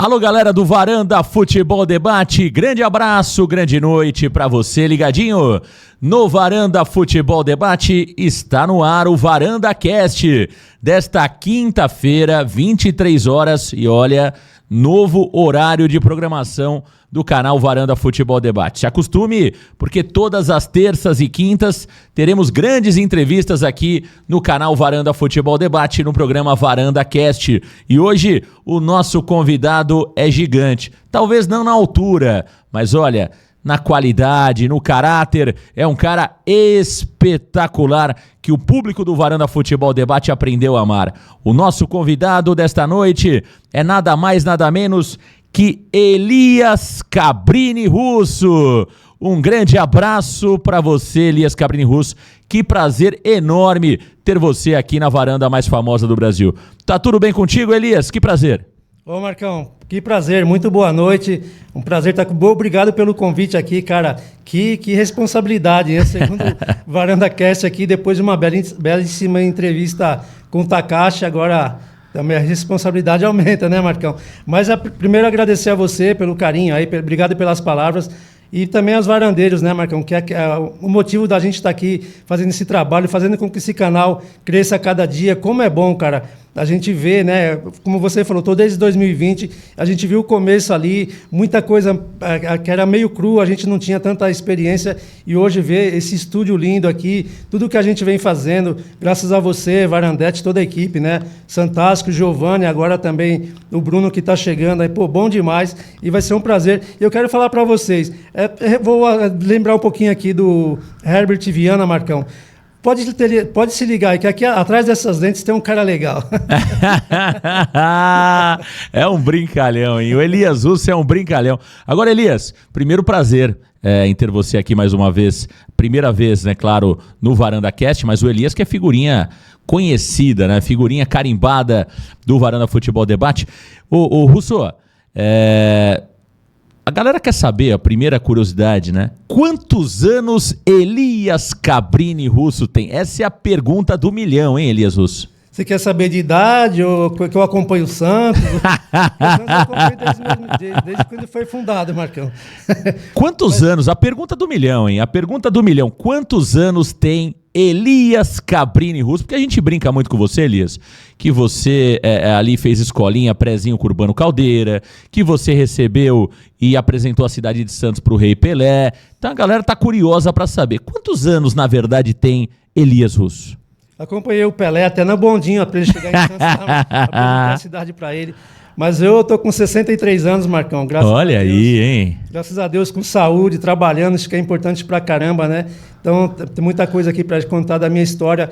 Alô, galera do Varanda Futebol Debate, grande abraço, grande noite pra você ligadinho no Varanda Futebol Debate. Está no ar o Varanda Cast desta quinta-feira, 23 horas, e olha, novo horário de programação do canal Varanda Futebol Debate. Se acostume, porque todas as terças e quintas teremos grandes entrevistas aqui no canal Varanda Futebol Debate, no programa Varanda Cast. E hoje o nosso convidado é gigante. Talvez não na altura, mas olha, na qualidade, no caráter, é um cara espetacular que o público do Varanda Futebol Debate aprendeu a amar. O nosso convidado desta noite é nada mais, nada menos que Elias Cabrini Russo. Um grande abraço para você, Elias Cabrini Russo. Que prazer enorme ter você aqui na varanda mais famosa do Brasil. Tá tudo bem contigo, Elias? Que prazer. Ô Marcão, que prazer, muito boa noite, um prazer estar com... Obrigado pelo convite aqui, cara, que responsabilidade, hein? Segundo Varanda Cast aqui, depois de uma belíssima entrevista com o Takashi, agora também a responsabilidade aumenta, né, Marcão? Mas primeiro agradecer a você pelo carinho aí, obrigado pelas palavras. E também aos varandeiros, né, Marcão? Que é o motivo da gente estar aqui fazendo esse trabalho, fazendo com que esse canal cresça a cada dia. Como é bom, cara, a gente vê, né? Como você falou, tô desde 2020, a gente viu o começo ali, muita coisa que era meio cru, a gente não tinha tanta experiência. E hoje ver esse estúdio lindo aqui, tudo que a gente vem fazendo, graças a você, Varandete, toda a equipe, né? Santasco, Giovanni, agora também o Bruno que está chegando aí. Pô, bom demais. E vai ser um prazer. E eu quero falar para vocês... vou lembrar um pouquinho aqui do Herbert Viana, Marcão. Pode se ligar aí, que aqui atrás dessas lentes tem um cara legal. É um brincalhão, hein? O Elias Russo é um brincalhão. Agora, Elias, primeiro prazer em ter você aqui mais uma vez. Primeira vez, né, claro, no Varanda Cast, mas o Elias que é figurinha conhecida, né? Figurinha carimbada do Varanda Futebol Debate. Ô Russo, a galera quer saber, a primeira curiosidade, né? Quantos anos Elias Cabrini Russo tem? Essa é a pergunta do milhão, hein, Elias Russo? Você quer saber de idade ou que eu acompanho o Santos? O Santos eu acompanho desde quando ele foi fundado, Marcão. Quantos anos? A pergunta do milhão, hein? A pergunta do milhão. Quantos anos tem Elias Cabrini Russo? Porque a gente brinca muito com você, Elias, que você ali fez escolinha, prézinho com Urbano Caldeira, que você recebeu e apresentou a cidade de Santos para o Rei Pelé. Então a galera tá curiosa para saber. Quantos anos, na verdade, tem Elias Russo? Acompanhei o Pelé até na bondinha para ele chegar em Santos, apresentar a cidade para ele. Mas eu tô com 63 anos, Marcão, graças a Deus. Olha aí, hein? Graças a Deus, com saúde, trabalhando, isso que é importante pra caramba, né? Então, tem muita coisa aqui para contar da minha história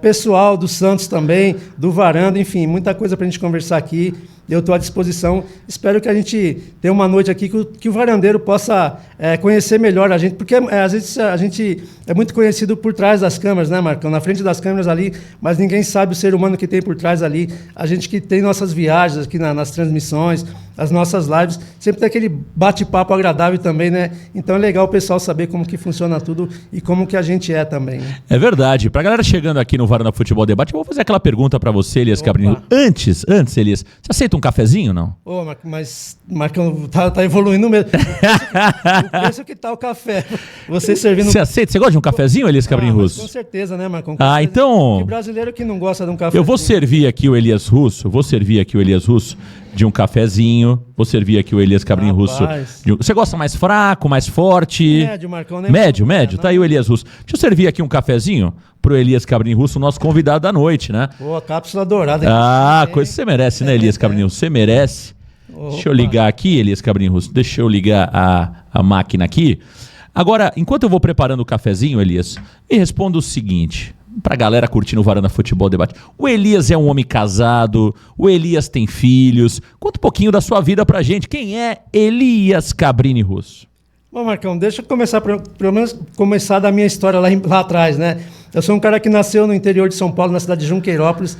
pessoal, do Santos também, do Varanda, enfim, muita coisa pra gente conversar aqui. Eu estou à disposição. Espero que a gente tenha uma noite aqui que o varandeiro possa conhecer melhor a gente, porque às vezes a gente é muito conhecido por trás das câmeras, né, Marcão? Na frente das câmeras ali, mas ninguém sabe o ser humano que tem por trás ali. A gente que tem nossas viagens aqui nas transmissões, as nossas lives, sempre tem aquele bate-papo agradável também, né? Então é legal o pessoal saber como que funciona tudo e como que a gente é também. Né? É verdade. Pra galera chegando aqui no Varanda Futebol Debate, eu vou fazer aquela pergunta pra você, Elias Cabrini. Antes, Elias, você aceita um cafezinho, não? Ô, mas Marcão, tá evoluindo mesmo. O preço que tá o café. Você servindo... Você aceita? Você gosta de um cafezinho, Elias Cabrini Russo? Com certeza, né, Marcão? Então... Que brasileiro que não gosta de um café. Eu vou servir aqui o Elias Russo, de um cafezinho. Vou servir aqui o Elias Cabrini Russo. Você gosta mais fraco, mais forte? Médio, Marcão. Médio. Tá aí o Elias Russo. Deixa eu servir aqui um cafezinho pro Elias Cabrini Russo, nosso convidado da noite, né? Boa, cápsula dourada. Coisa que você merece, né, Elias Cabrini Russo? Você merece. Opa. Deixa eu ligar aqui, Elias Cabrini Russo. Deixa eu ligar a máquina aqui. Agora, enquanto eu vou preparando o cafezinho, Elias, me responda o seguinte... Pra galera curtindo o Varanda Futebol Debate. O Elias é um homem casado, o Elias tem filhos. Conta um pouquinho da sua vida pra gente. Quem é Elias Cabrini Russo? Bom, Marcão, deixa eu começar, pelo menos começar da minha história lá atrás, né? Eu sou um cara que nasceu no interior de São Paulo, na cidade de Junqueirópolis.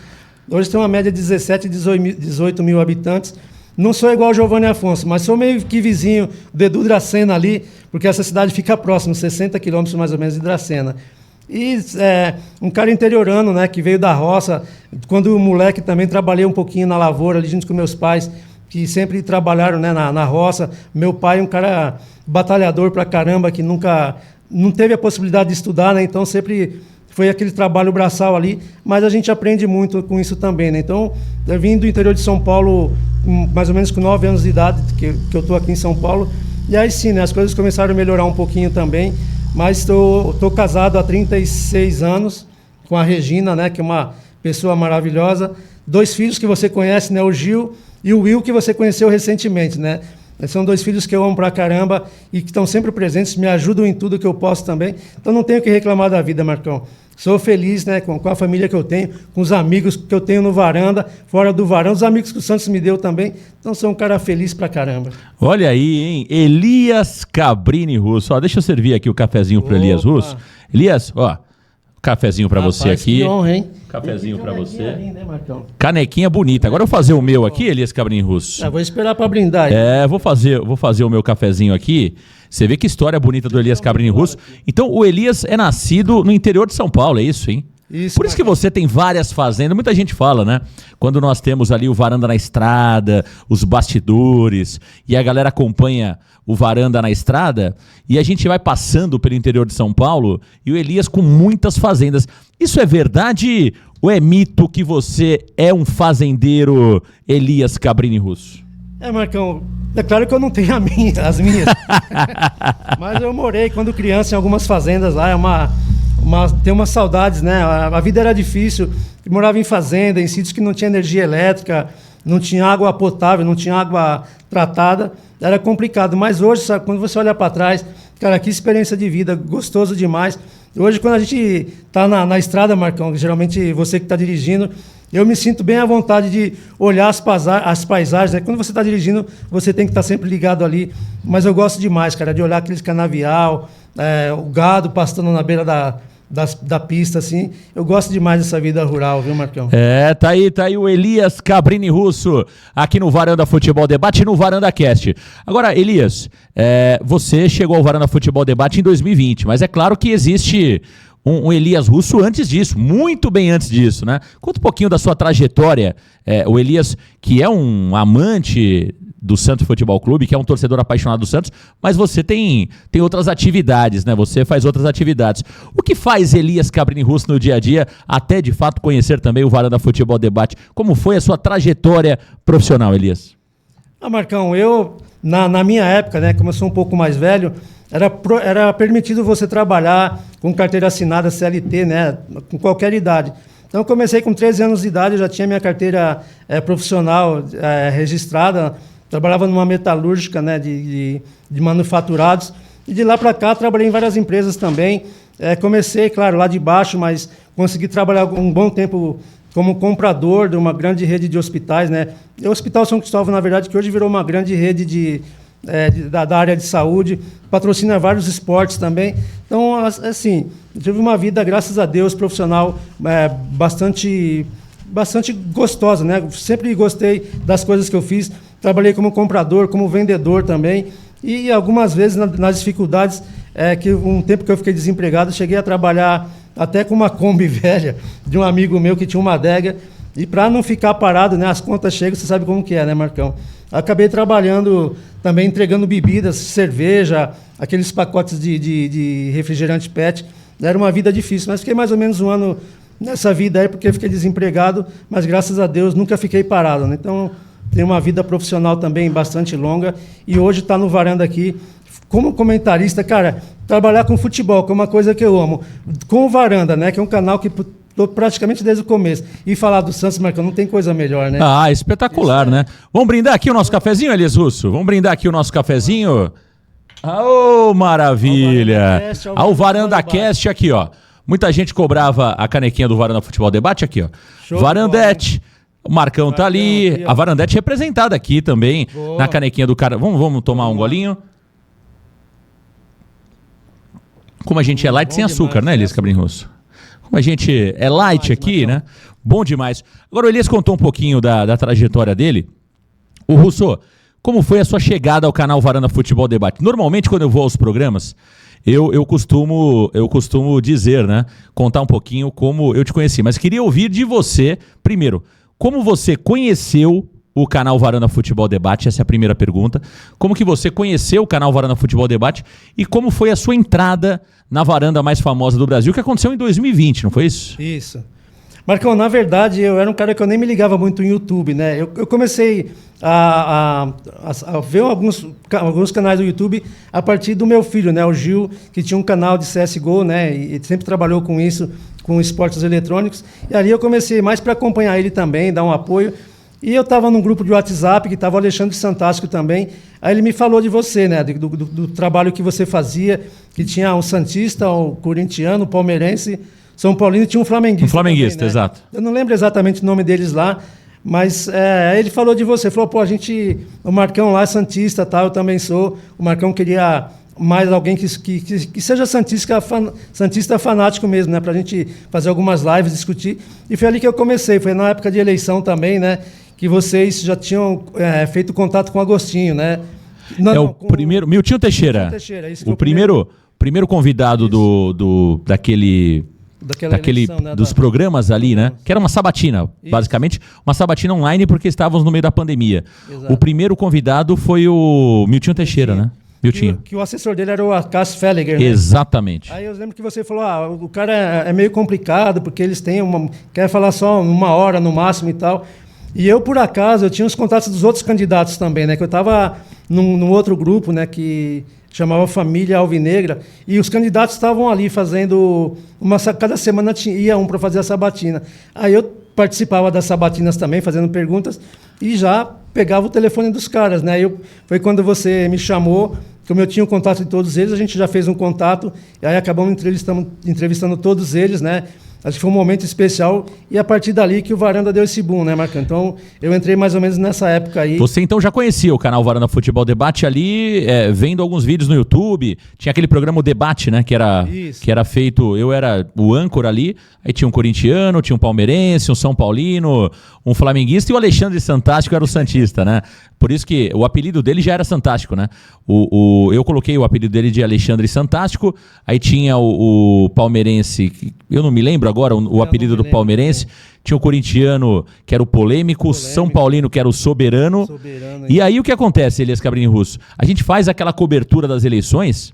Hoje tem uma média de 17, 18 mil habitantes. Não sou igual ao Giovanni Afonso, mas sou meio que vizinho do Edu Dracena ali, porque essa cidade fica próximo, 60 quilômetros mais ou menos de Dracena. E um cara interiorano, né, que veio da roça. Quando moleque também trabalhei um pouquinho na lavoura ali junto com meus pais. que sempre trabalharam, né, na roça. Meu pai é um cara batalhador pra caramba, que nunca não teve a possibilidade de estudar, né? Então sempre foi aquele trabalho braçal ali, mas a gente aprende muito com isso também, né? Então, eu vim do interior de São Paulo, mais ou menos com 9 anos de idade, que eu estou aqui em São Paulo, e aí sim, né, as coisas começaram a melhorar um pouquinho também, mas estou casado há 36 anos com a Regina, né, que é uma pessoa maravilhosa, 2 filhos que você conhece, né, o Gil e o Will, que você conheceu recentemente, né? São 2 filhos que eu amo pra caramba e que estão sempre presentes, me ajudam em tudo que eu posso também. Então não tenho que reclamar da vida, Marcão. Sou feliz, né, com a família que eu tenho, com os amigos que eu tenho no Varanda, fora do Varanda, os amigos que o Santos me deu também. Então sou um cara feliz pra caramba. Olha aí, hein? Elias Cabrini Russo. Ó, deixa eu servir aqui o cafezinho pro Elias Russo. Elias, ó, cafezinho pra você aqui. Que honra, hein? Cafezinho pra você. Linda, hein, Marcão? Canequinha bonita. Agora eu vou fazer o meu aqui, Elias Cabrini Russo. Vou esperar pra brindar. Vou fazer o meu cafezinho aqui. Você vê que história bonita do Elias Cabrini Russo. Então, o Elias é nascido no interior de São Paulo, é isso, hein? Isso, por isso que você tem várias fazendas. Muita gente fala, né? Quando nós temos ali o Varanda na Estrada, os bastidores, e a galera acompanha o Varanda na Estrada, e a gente vai passando pelo interior de São Paulo, e o Elias com muitas fazendas. Isso é verdade ou é mito que você é um fazendeiro Elias Cabrini Russo? Marcão, é claro que eu não tenho as minhas. Mas eu morei quando criança em algumas fazendas lá, tem umas saudades, né? A vida era difícil, eu morava em fazenda, em sítios que não tinha energia elétrica, não tinha água potável, não tinha água tratada, era complicado. Mas hoje, sabe, quando você olha para trás, cara, que experiência de vida, gostoso demais. Hoje, quando a gente está na estrada, Marcão, geralmente você que está dirigindo, eu me sinto bem à vontade de olhar as paisagens, né? Quando você está dirigindo, você tem que estar sempre ligado ali. Mas eu gosto demais, cara, de olhar aqueles canavial, o gado pastando na beira da pista, assim. Eu gosto demais dessa vida rural, viu, Marcão? Tá aí o Elias Cabrini Russo, aqui no Varanda Futebol Debate e no Varanda Cast. Agora, Elias, você chegou ao Varanda Futebol Debate em 2020, mas é claro que existe um Elias Russo antes disso, muito bem antes disso, né? Conta um pouquinho da sua trajetória. O Elias, que é um amante do Santos Futebol Clube, que é um torcedor apaixonado do Santos, mas você tem outras atividades, né? Você faz outras atividades. O que faz Elias Cabrini Russo no dia a dia, até de fato conhecer também o Varanda Futebol Debate? Como foi a sua trajetória profissional, Elias? Marcão, eu, na minha época, né, como eu sou um pouco mais velho, era permitido você trabalhar com carteira assinada CLT, né, com qualquer idade. Então, eu comecei com 13 anos de idade, eu já tinha minha carteira profissional registrada, trabalhava numa metalúrgica, né, de manufaturados, e de lá para cá trabalhei em várias empresas também. Comecei, claro, lá de baixo, mas consegui trabalhar um bom tempo como comprador de uma grande rede de hospitais, né? O Hospital São Cristóvão, na verdade, que hoje virou uma grande rede da área de saúde, patrocina vários esportes também. Então, assim, eu tive uma vida, graças a Deus, profissional bastante gostosa, né? Sempre gostei das coisas que eu fiz. Trabalhei como comprador, como vendedor também. E algumas vezes, nas dificuldades, que um tempo que eu fiquei desempregado, cheguei a trabalhar até com uma Kombi velha de um amigo meu que tinha uma adega. E para não ficar parado, né, as contas chegam, você sabe como que é, né, Marcão? Acabei trabalhando também, entregando bebidas, cerveja, aqueles pacotes de refrigerante PET. Era uma vida difícil, mas fiquei mais ou menos um ano nessa vida aí, porque fiquei desempregado, mas graças a Deus nunca fiquei parado, né? Então, tenho uma vida profissional também bastante longa e hoje está no Varanda aqui, como comentarista, cara, trabalhar com futebol, que é uma coisa que eu amo, com o Varanda, né, que é um canal que estou praticamente desde o começo, e falar do Santos, Marcão, não tem coisa melhor, né? Ah, espetacular, né? Vamos brindar aqui o nosso cafezinho, Elias Russo? Vamos brindar aqui o nosso cafezinho? Oh, maravilha! Ao Varanda Cast aqui, ó. Muita gente cobrava a canequinha do Varanda Futebol Debate aqui, ó. Show Varandete. O Marcão tá ali. Aqui, a Varandete representada aqui também. Boa. Na canequinha do cara. Vamos tomar um golinho? Como a gente é light sem açúcar, né, Elias Cabrini Russo? Como a gente é light aqui, né? Bom demais. Agora o Elias contou um pouquinho da trajetória dele. O Russo, como foi a sua chegada ao canal Varanda Futebol Debate? Normalmente, quando eu vou aos programas, eu costumo dizer, né? Contar um pouquinho como eu te conheci. Mas queria ouvir de você, primeiro, como você conheceu o canal Varanda Futebol Debate? Essa é a primeira pergunta. Como que você conheceu o canal Varanda Futebol Debate e como foi a sua entrada na varanda mais famosa do Brasil, que aconteceu em 2020, não foi isso? Isso. Marcão, na verdade, eu era um cara que eu nem me ligava muito em YouTube, né? Eu comecei a ver alguns canais do YouTube a partir do meu filho, né? O Gil, que tinha um canal de CSGO, né? E sempre trabalhou com isso, com esportes eletrônicos. E ali eu comecei mais para acompanhar ele também, dar um apoio. E eu estava num grupo de WhatsApp, que estava o Alexandre Santástico também. Aí ele me falou de você, né? Do trabalho que você fazia, que tinha um santista, um corintiano, um palmeirense, São Paulino, tinha um flamenguista. Um flamenguista, também, né? exato. Eu não lembro exatamente o nome deles lá, mas ele falou de você. Falou, pô, o Marcão lá é santista, tá? Eu também sou. O Marcão queria mais alguém que seja santista fanático mesmo, né? Pra gente fazer algumas lives, discutir. E foi ali que eu comecei. Foi na época de eleição também, né? Que vocês já tinham feito contato com o Agostinho, né? Primeiro, Miltinho Teixeira. Miltinho Teixeira, isso o primeiro convidado daquele eleição, né, dos programas ali, né? Que era uma sabatina, basicamente. Uma sabatina online, porque estávamos no meio da pandemia. Exato. O primeiro convidado foi o Miltinho Teixeira, né? Miltinho. Que o assessor dele era o Cássio Felliger, né? Exatamente. Aí eu lembro que você falou, o cara é meio complicado, porque eles têm quer falar só 1 hora no máximo e tal. E eu, por acaso, eu tinha os contatos dos outros candidatos também, né? Que eu estava num outro grupo, né? Que chamava Família Alvinegra, e os candidatos estavam ali fazendo cada semana ia um para fazer a sabatina. Aí eu participava das sabatinas também, fazendo perguntas, e já pegava o telefone dos caras, né? Foi quando você me chamou, como eu tinha o contato de todos eles, a gente já fez um contato, e aí acabamos entrevistando todos eles, né? Acho que foi um momento especial, e a partir dali que o Varanda deu esse boom, né, Marcão? Então, eu entrei mais ou menos nessa época aí. Você então já conhecia o canal Varanda Futebol Debate ali, vendo alguns vídeos no YouTube, tinha aquele programa O Debate, né, que era feito, eu era o âncora ali, aí tinha um corintiano, tinha um palmeirense, um São Paulino, um flamenguista, e o Alexandre Santástico era o santista, né? Por isso que o apelido dele já era Santástico, né? Eu coloquei o apelido dele de Alexandre Santástico, aí tinha o palmeirense, eu não me lembro agora o apelido do palmeirense, tinha o corintiano, que era o polêmico, São Paulino, que era o soberano. E aí o que acontece, Elias Cabrini Russo? A gente faz aquela cobertura das eleições,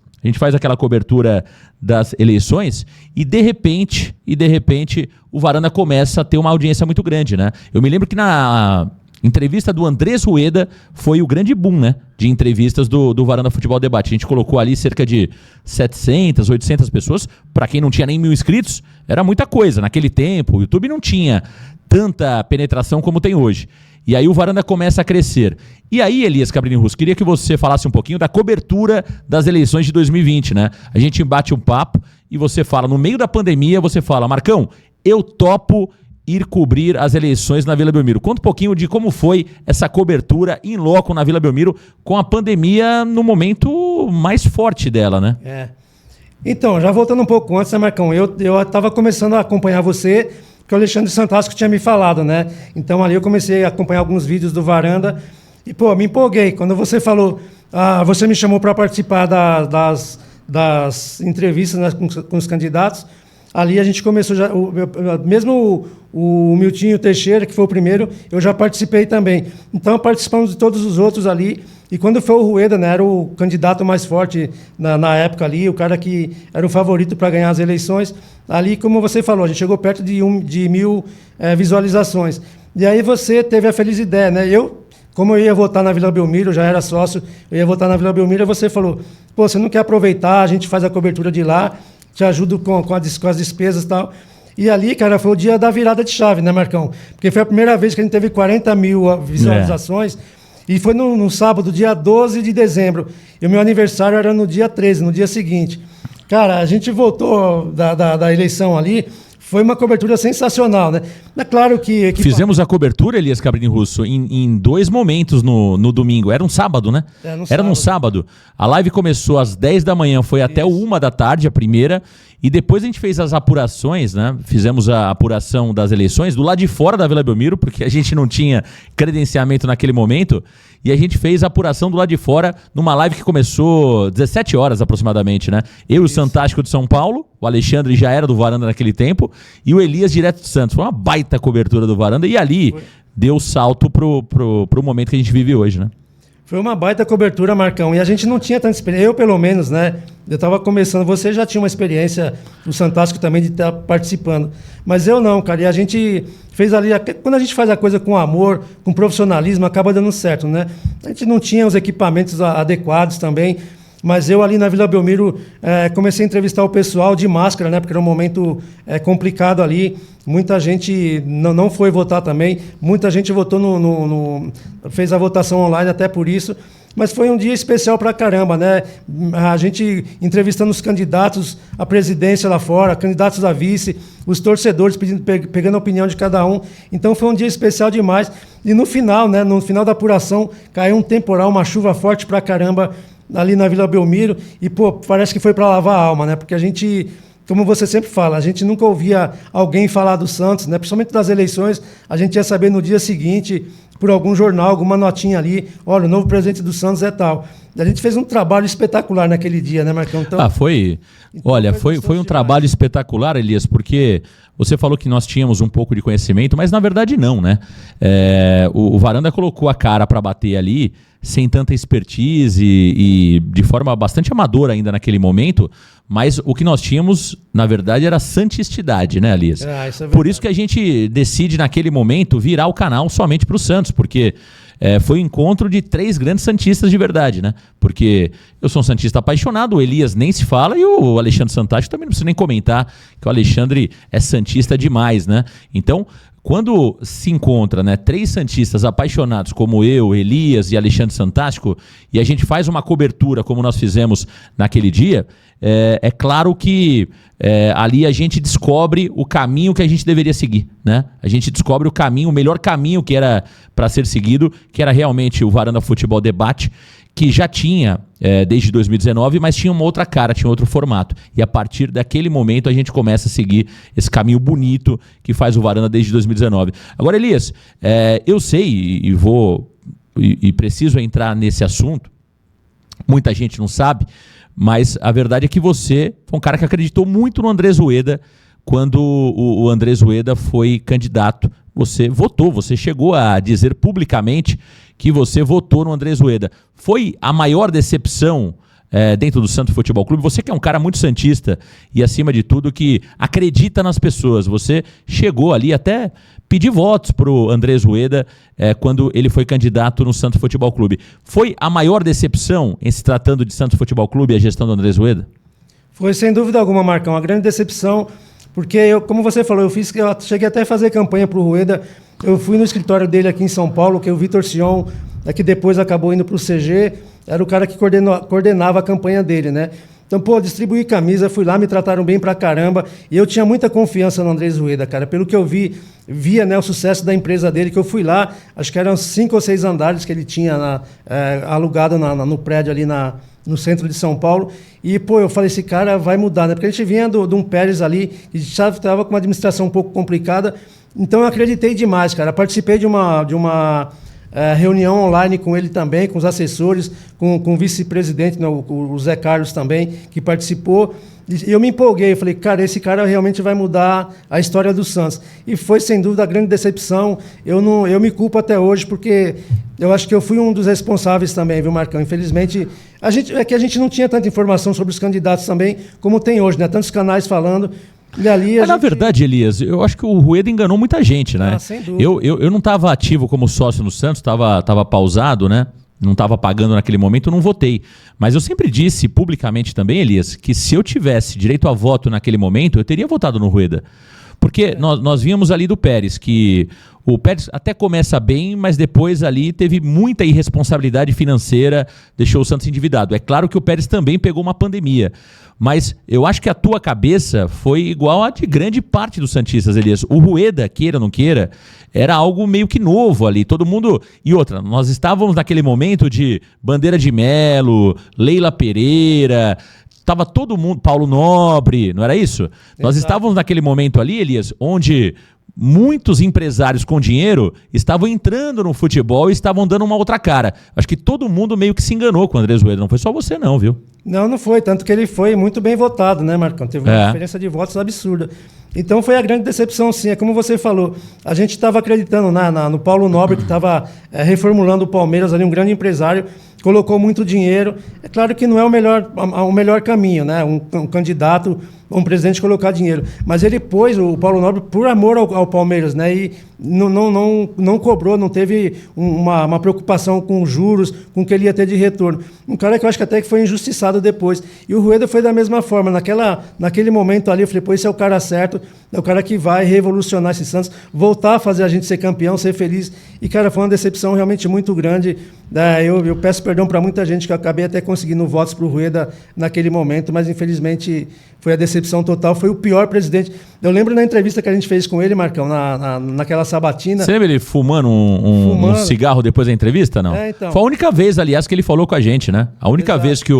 e de repente o Varanda começa a ter uma audiência muito grande, né? Eu me lembro que na entrevista do Andrés Rueda foi o grande boom, né? De entrevistas do Varanda Futebol Debate. A gente colocou ali cerca de 700, 800 pessoas. Para quem não tinha nem 1000 inscritos, era muita coisa. Naquele tempo, o YouTube não tinha tanta penetração como tem hoje. E aí o Varanda começa a crescer. E aí, Elias Cabrini Russo, queria que você falasse um pouquinho da cobertura das eleições de 2020, né? A gente bate um papo e você fala, no meio da pandemia, você fala, Marcão, eu topo ir cobrir as eleições na Vila Belmiro. Conta um pouquinho de como foi essa cobertura in loco na Vila Belmiro com a pandemia no momento mais forte dela, né? Então, já voltando um pouco antes, né, Marcão? Eu estava começando a acompanhar você, que o Alexandre Santástico tinha me falado, né? Então, ali eu comecei a acompanhar alguns vídeos do Varanda e, pô, me empolguei. Quando você falou, você me chamou para participar das entrevistas, né, com os candidatos, ali a gente começou, mesmo o Miltinho Teixeira, que foi o primeiro, eu já participei também. Então, participamos de todos os outros ali. E quando foi o Rueda, né, era o candidato mais forte na época ali, o cara que era o favorito para ganhar as eleições. Ali, como você falou, a gente chegou perto de 1000 visualizações. E aí você teve a feliz ideia, né? Como eu ia votar na Vila Belmiro, eu já era sócio, eu ia votar na Vila Belmiro, e você falou, pô, você não quer aproveitar, a gente faz a cobertura de lá, te ajudo com as despesas e tal. E ali, cara, foi o dia da virada de chave, né, Marcão? Porque foi a primeira vez que a gente teve 40 mil visualizações. E foi no sábado, dia 12 de dezembro. E o meu aniversário era no dia 13, no dia seguinte. Cara, a gente voltou da eleição ali. Foi uma cobertura sensacional, né? É claro que... Fizemos a cobertura, Elias Cabrini Russo, em 2 momentos no domingo. Era um sábado, né? Era num sábado. A live começou às 10 da manhã, foi até 1 da tarde, a primeira. E depois a gente fez as apurações, né? Fizemos a apuração das eleições do lado de fora da Vila Belmiro, porque a gente não tinha credenciamento naquele momento. E a gente fez a apuração do lado de fora numa live que começou 17 horas aproximadamente, né? Eu e o Santástico de São Paulo, o Alexandre já era do Varanda naquele tempo, e o Elias direto de Santos. Foi uma baita cobertura do Varanda. E ali, deu salto pro momento que a gente vive hoje, né? Foi uma baita cobertura, Marcão, e a gente não tinha tanta experiência, eu pelo menos, né? Eu estava começando, você já tinha uma experiência no Fantástico também de estar participando, mas eu não, cara, e a gente fez ali, quando a gente faz a coisa com amor, com profissionalismo, acaba dando certo, né? A gente não tinha os equipamentos adequados também, mas eu ali na Vila Belmiro comecei a entrevistar o pessoal de máscara, né? Porque era um momento complicado ali. Muita gente não foi votar também. Muita gente votou fez a votação online até por isso. Mas foi um dia especial pra caramba, né? A gente entrevistando os candidatos à presidência lá fora, candidatos a vice, os torcedores pegando a opinião de cada um. Então foi um dia especial demais. E no final, né? No final da apuração, caiu um temporal, uma chuva forte pra caramba ali na Vila Belmiro, e pô, parece que foi para lavar a alma, né? Porque a gente, como você sempre fala, a gente nunca ouvia alguém falar do Santos, né? Principalmente das eleições, a gente ia saber no dia seguinte, por algum jornal, alguma notinha ali, olha, o novo presidente do Santos é tal. A gente fez um trabalho espetacular naquele dia, né, Marcão? Então, foi um trabalho espetacular, Elias, porque você falou que nós tínhamos um pouco de conhecimento, mas na verdade não, né? O Varanda colocou a cara para bater ali, sem tanta expertise e de forma bastante amadora ainda naquele momento, mas o que nós tínhamos, na verdade, era santistidade, né, Elias? Isso é por isso que a gente decide, naquele momento, virar o canal somente para o Santos, porque foi o encontro de 3 grandes santistas de verdade, né? Porque eu sou um santista apaixonado, o Elias nem se fala e o Alexandre Santacho também não precisa nem comentar, que o Alexandre é santista demais, né? Então, quando se encontra, né, 3 santistas apaixonados como eu, Elias e Alexandre Santástico, e a gente faz uma cobertura como nós fizemos naquele dia, é claro que ali a gente descobre o caminho que a gente deveria seguir, né? A gente descobre o caminho, o melhor caminho que era para ser seguido, que era realmente o Varanda Futebol Debate, que já tinha desde 2019, mas tinha uma outra cara, tinha outro formato. E a partir daquele momento a gente começa a seguir esse caminho bonito que faz o Varanda desde 2019. Agora, Elias, eu sei e preciso entrar nesse assunto, muita gente não sabe, mas a verdade é que você foi um cara que acreditou muito no Andrés Ueda quando o Andrés Ueda foi candidato. Você votou, você chegou a dizer publicamente que você votou no Andrés Ueda. Foi a maior decepção dentro do Santos Futebol Clube? Você que é um cara muito santista e, acima de tudo, que acredita nas pessoas. Você chegou ali até pedir votos para o Andrés Ueda quando ele foi candidato no Santos Futebol Clube. Foi a maior decepção em se tratando de Santos Futebol Clube a gestão do Andrés Ueda? Foi, sem dúvida alguma, Marcão. A grande decepção, porque, como você falou, eu cheguei até a fazer campanha para o Rueda. Eu fui no escritório dele aqui em São Paulo, que é o Vitor Sion, que depois acabou indo para o CG, era o cara que coordenava a campanha dele, né? Então, distribuí camisa, fui lá, me trataram bem pra caramba, e eu tinha muita confiança no Andrés Ueda, cara, pelo que eu via, né, o sucesso da empresa dele, que eu fui lá, acho que eram 5 ou 6 andares que ele tinha alugado no prédio ali no centro de São Paulo, e, eu falei, esse cara vai mudar, né? Porque a gente vinha de um Pérez ali, que já estava com uma administração um pouco complicada, então eu acreditei demais, cara. Participei de uma reunião online com ele também, com os assessores, com o vice-presidente, né, o Zé Carlos também, que participou. E eu me empolguei, eu falei, cara, esse cara realmente vai mudar a história do Santos. E foi, sem dúvida, a grande decepção. Eu me culpo até hoje, porque eu acho que eu fui um dos responsáveis também, viu, Marcão? Infelizmente, a gente não tinha tanta informação sobre os candidatos também, como tem hoje, né? Tantos canais falando. E ali na verdade, Elias, eu acho que o Rueda enganou muita gente, né? Sem dúvida. Eu não estava ativo como sócio no Santos, estava pausado, né? Não estava pagando naquele momento, não votei. Mas eu sempre disse publicamente também, Elias, que se eu tivesse direito a voto naquele momento, eu teria votado no Rueda. Porque nós vínhamos ali do Pérez, que o Pérez até começa bem, mas depois ali teve muita irresponsabilidade financeira, deixou o Santos endividado. É claro que o Pérez também pegou uma pandemia, mas eu acho que a tua cabeça foi igual a de grande parte dos santistas, Elias. O Rueda, queira ou não queira, era algo meio que novo ali, todo mundo... E outra, nós estávamos naquele momento de Bandeira de Melo, Leila Pereira... Estava todo mundo, Paulo Nobre, não era isso? Exato. Nós estávamos naquele momento ali, Elias, onde muitos empresários com dinheiro estavam entrando no futebol e estavam dando uma outra cara. Acho que todo mundo meio que se enganou com o Andrés Ueda, não foi só você não, viu? Não foi, tanto que ele foi muito bem votado, né, Marcão? Teve uma diferença de votos absurda. Então foi a grande decepção, sim. É como você falou, a gente estava acreditando no Paulo Nobre, que estava reformulando o Palmeiras ali, um grande empresário, colocou muito dinheiro. É claro que não é o melhor caminho, né? Um candidato, um presidente colocar dinheiro. Mas ele pôs o Paulo Nobre por amor ao Palmeiras, né? E não cobrou, não teve uma preocupação com juros, com o que ele ia ter de retorno. Um cara que eu acho que até que foi injustiçado depois. E o Rueda foi da mesma forma. Naquele momento ali, eu falei, pô, esse é o cara certo, é o cara que vai revolucionar esse Santos, voltar a fazer a gente ser campeão, ser feliz. E, cara, foi uma decepção realmente muito grande. Eu peço perdão para muita gente que eu acabei até conseguindo votos para o Rueda naquele momento, mas infelizmente foi a decepção total. Foi o pior presidente. Eu lembro na entrevista que a gente fez com ele, Marcão, naquela sabatina. Você lembra ele fumando um cigarro depois da entrevista, não? Então. Foi a única vez, aliás, que ele falou com a gente, né? A única vez que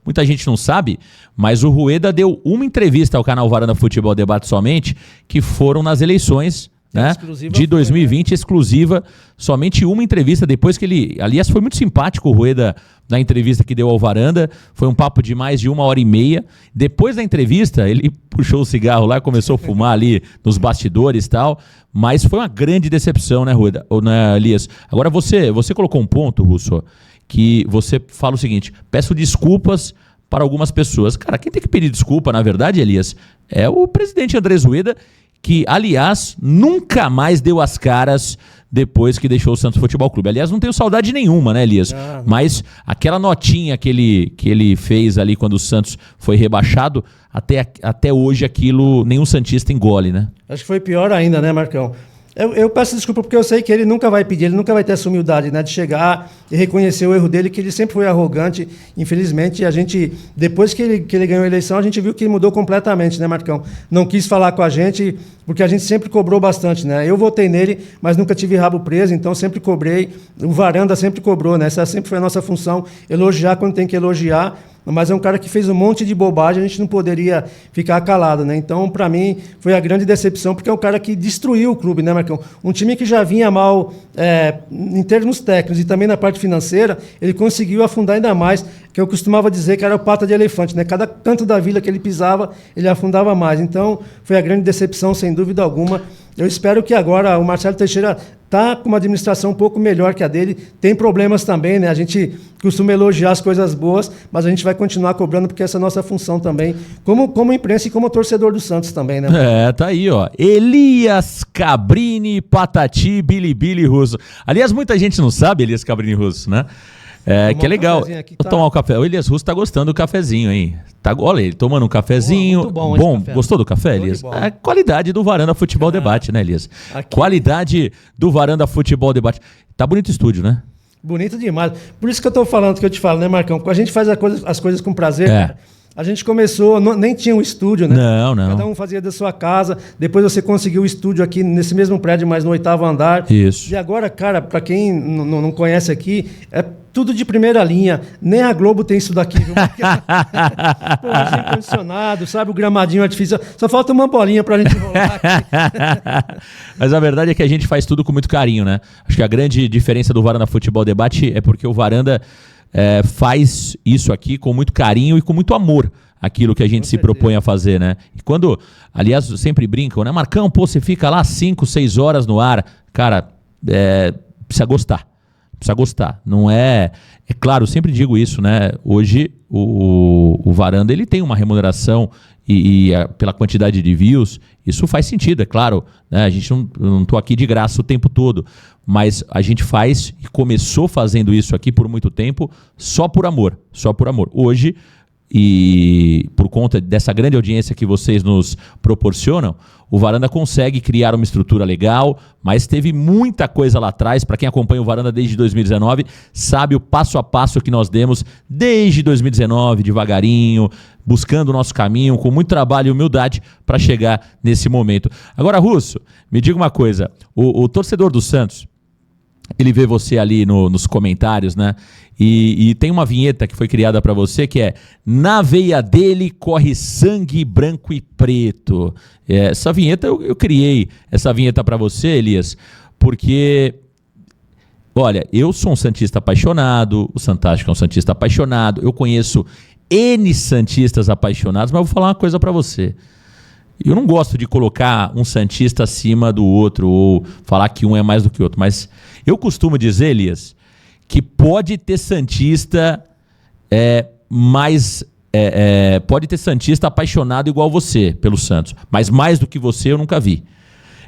muita gente não sabe, mas o Rueda deu uma entrevista ao canal Varanda Futebol Debate somente, que foram nas eleições, né, de 2020, exclusiva, somente uma entrevista, depois que ele... Aliás, foi muito simpático o Rueda na entrevista que deu ao Varanda, foi um papo de mais de 1h30. Depois da entrevista, ele puxou o cigarro lá, começou a fumar ali nos bastidores e tal, mas foi uma grande decepção, né, Rueda? Ou, né, Elias? Agora, você colocou um ponto, Russo, que você fala o seguinte, peço desculpas para algumas pessoas. Cara, quem tem que pedir desculpa, na verdade, Elias, é o presidente Andrés Rueda, que, aliás, nunca mais deu as caras depois que deixou o Santos Futebol Clube. Aliás, não tenho saudade nenhuma, né, Elias? Mas aquela notinha que ele fez ali quando o Santos foi rebaixado, até hoje aquilo nenhum santista engole, né? Acho que foi pior ainda, né, Marcão? Eu peço desculpa porque eu sei que ele nunca vai pedir, ele nunca vai ter essa humildade, né, de chegar e reconhecer o erro dele, que ele sempre foi arrogante. Infelizmente, depois que ele ganhou a eleição, a gente viu que mudou completamente, né, Marcão? Não quis falar com a gente, porque a gente sempre cobrou bastante, né? Eu votei nele, mas nunca tive rabo preso, então sempre cobrei. O Varanda sempre cobrou, né? Essa sempre foi a nossa função, elogiar quando tem que elogiar. Mas é um cara que fez um monte de bobagem, a gente não poderia ficar calado, né? Então, para mim, foi a grande decepção, porque é um cara que destruiu o clube, né, Marcão? Um time que já vinha mal em termos técnicos e também na parte financeira, ele conseguiu afundar ainda mais, que eu costumava dizer que era o pata de elefante, né? Cada canto da vila que ele pisava, ele afundava mais. Então, foi a grande decepção, sem dúvida alguma. Eu espero que agora o Marcelo Teixeira está com uma administração um pouco melhor que a dele. Tem problemas também, né? A gente costuma elogiar as coisas boas, mas a gente vai continuar cobrando, porque essa é a nossa função também, como imprensa e como torcedor do Santos também, né? Tá aí, ó. Elias Cabrini, Patati, Bilibili Russo. Aliás, muita gente não sabe Elias Cabrini Russo, né? Que é legal. Vou tomar um café. O Elias Russo tá gostando do cafezinho, hein? Olha ele tomando um cafezinho. Muito bom café. Gostou do café, Elias? A qualidade do Varanda Futebol Debate, né, Elias? Qualidade do Varanda Futebol Debate. Tá bonito o estúdio, né? Bonito demais. Por isso que eu tô falando, que eu te falo, né, Marcão? A gente faz as coisas com prazer, cara. A gente começou, nem tinha um estúdio, né? Não. Cada um fazia da sua casa. Depois você conseguiu o estúdio aqui nesse mesmo prédio, mas no 8º andar. Isso. E agora, cara, para quem não conhece aqui, é tudo de primeira linha. Nem a Globo tem isso daqui, viu? Pô, ar-condicionado, sabe? O gramadinho artificial. Só falta uma bolinha pra gente rolar aqui. Mas a verdade é que a gente faz tudo com muito carinho, né? Acho que a grande diferença do Varanda Futebol Debate é porque o Varanda faz isso aqui com muito carinho e com muito amor, aquilo que a gente se propõe a fazer, né? E quando, aliás, sempre brincam, né? Marcão, pô, você fica lá 5, 6 horas no ar. Cara, precisa gostar. Precisa gostar. Não é claro, eu sempre digo isso, né? Hoje o Varanda, ele tem uma remuneração e pela quantidade de views, isso faz sentido, é claro, né? A gente não tô aqui de graça o tempo todo, mas a gente faz e começou fazendo isso aqui por muito tempo só por amor. Hoje, e por conta dessa grande audiência que vocês nos proporcionam, o Varanda consegue criar uma estrutura legal, mas teve muita coisa lá atrás. Para quem acompanha o Varanda desde 2019, sabe o passo a passo que nós demos desde 2019, devagarinho, buscando o nosso caminho, com muito trabalho e humildade para chegar nesse momento. Agora, Russo, me diga uma coisa, o torcedor do Santos, ele vê você ali nos comentários, né? E tem uma vinheta que foi criada para você que é: na veia dele corre sangue branco e preto. Essa vinheta, eu criei essa vinheta para você, Elias, porque, olha, eu sou um santista apaixonado, o Santástico é um santista apaixonado, eu conheço N santistas apaixonados, mas eu vou falar uma coisa pra você. Eu não gosto de colocar um santista acima do outro ou falar que um é mais do que o outro, mas eu costumo dizer, Elias, que pode ter santista pode ter santista apaixonado igual você pelo Santos, mas mais do que você eu nunca vi.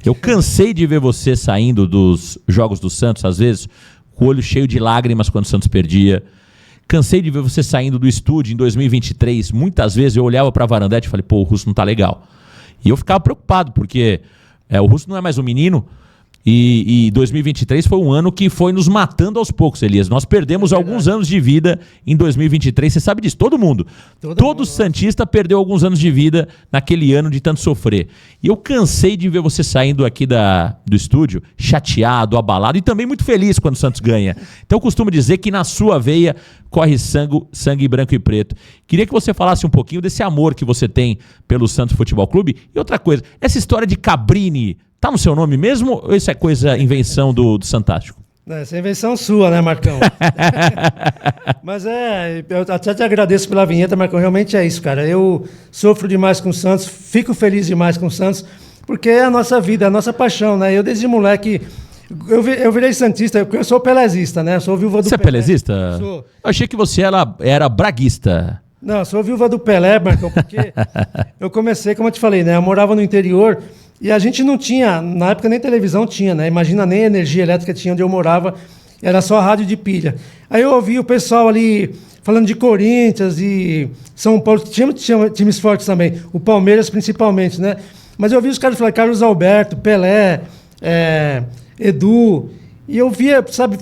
Eu cansei de ver você saindo dos jogos do Santos, às vezes, com o olho cheio de lágrimas quando o Santos perdia. Cansei de ver você saindo do estúdio em 2023. Muitas vezes eu olhava pra Varandete e falei, pô, o Russo não tá legal. E eu ficava preocupado, porque o Russo não é mais um menino e 2023 foi um ano que foi nos matando aos poucos, Elias. Nós perdemos alguns anos de vida em 2023, você sabe disso, todo mundo. Todo santista perdeu alguns anos de vida naquele ano de tanto sofrer. E eu cansei de ver você saindo aqui do estúdio, chateado, abalado e também muito feliz quando o Santos ganha. Então eu costumo dizer que na sua veia corre sangue branco e preto. Queria que você falasse um pouquinho desse amor que você tem pelo Santos Futebol Clube. E outra coisa, essa história de Cabrini, tá no seu nome mesmo ou isso é invenção do Santástico? Essa é invenção sua, né, Marcão? Mas eu até te agradeço pela vinheta, Marcão. Realmente é isso, cara. Eu sofro demais com o Santos, fico feliz demais com o Santos, porque é a nossa vida, é a nossa paixão, né? Eu desde moleque... Eu virei santista, porque eu sou pelezista, né? Eu sou viúva do Pelé. Você é pelezista? Sou. Eu achei que você era braguista. Não, eu sou viúva do Pelé, Marcão, porque eu comecei, como eu te falei, né? Eu morava no interior e a gente não tinha, na época nem televisão tinha, né? Imagina, nem energia elétrica tinha onde eu morava, era só rádio de pilha. Aí eu ouvi o pessoal ali falando de Corinthians e São Paulo, tinha times fortes também, o Palmeiras principalmente, né? Mas eu ouvi os caras falar Carlos Alberto, Pelé, Edu, e eu via, sabe,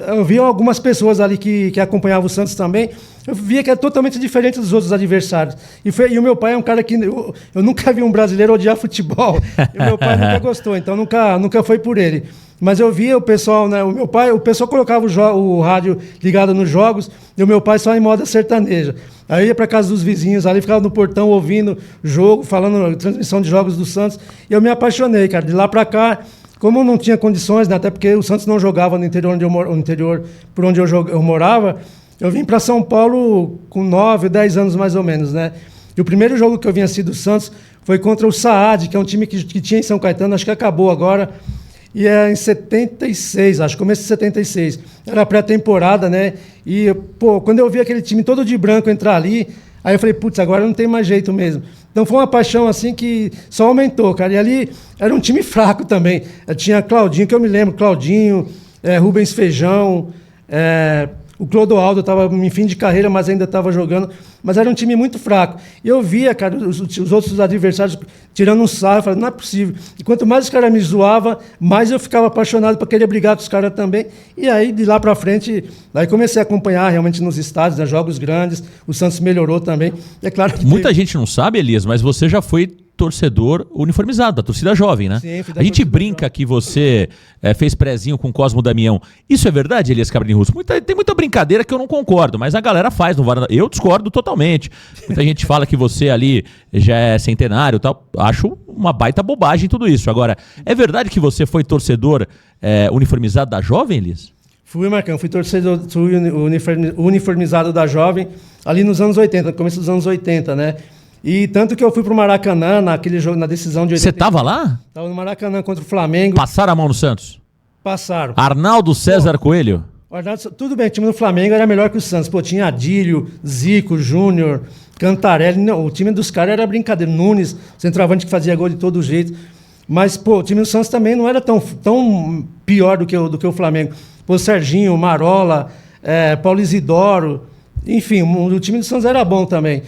eu via algumas pessoas ali que acompanhavam o Santos também, eu via que era totalmente diferente dos outros adversários. E o meu pai é um cara que eu nunca vi um brasileiro odiar futebol, e o meu pai nunca gostou, então nunca foi por ele. Mas eu via o pessoal, né, o pessoal colocava o rádio ligado nos jogos, e o meu pai só em moda sertaneja. Aí eu ia para casa dos vizinhos ali, ficava no portão ouvindo jogo, falando transmissão de jogos do Santos, e eu me apaixonei, cara, de lá para cá. Como eu não tinha condições, né, até porque o Santos não jogava no interior, por onde eu morava, eu vim para São Paulo com 9, 10 anos mais ou menos, né? E o primeiro jogo que eu vim assim do Santos foi contra o Saad, que é um time que tinha em São Caetano, acho que acabou agora, e é em 76, acho, começo de 76. Era pré-temporada, né? E, pô, quando eu vi aquele time todo de branco entrar ali, aí eu falei, putz, agora não tem mais jeito mesmo. Então foi uma paixão assim que só aumentou, cara. E ali era um time fraco também. Tinha Claudinho, que eu me lembro, Claudinho, Rubens Feijão, o Clodoaldo estava em fim de carreira, mas ainda estava jogando. Mas era um time muito fraco. E eu via, cara, os outros adversários tirando um sarro, eu falava, não é possível. E quanto mais os caras me zoavam, mais eu ficava apaixonado para querer brigar com os caras também. E aí, de lá para frente, aí comecei a acompanhar realmente nos estádios, né, jogos grandes. O Santos melhorou também. É claro que muita gente não sabe, Elias, mas você já foi torcedor uniformizado, da torcida jovem, né? Sim, a gente brinca que você fez prezinho com Cosmo Damião. Isso é verdade, Elias Cabrini Russo? Tem muita brincadeira que eu não concordo, mas a galera faz no Varanda. Eu discordo totalmente. Muita gente fala que você ali já é centenário e tal. Acho uma baita bobagem tudo isso. Agora, é verdade que você foi torcedor uniformizado da jovem, Elias? Fui, Marcão. Fui torcedor uniformizado da jovem ali nos anos 80, no começo dos anos 80, né? E tanto que eu fui pro Maracanã naquele jogo, na decisão de 80. Você tava lá? Tava no Maracanã contra o Flamengo. Passaram a mão no Santos? Passaram. Arnaldo César Coelho? Tudo bem, o time do Flamengo era melhor que o Santos. Pô, tinha Adílio, Zico, Júnior, Cantarelli. Não, o time dos caras era brincadeira. Nunes, centroavante que fazia gol de todo jeito. Mas, pô, o time do Santos também não era tão pior do que o Flamengo. Pô, Serginho, Marola, Paulo Isidoro. Enfim, o time do Santos era bom também.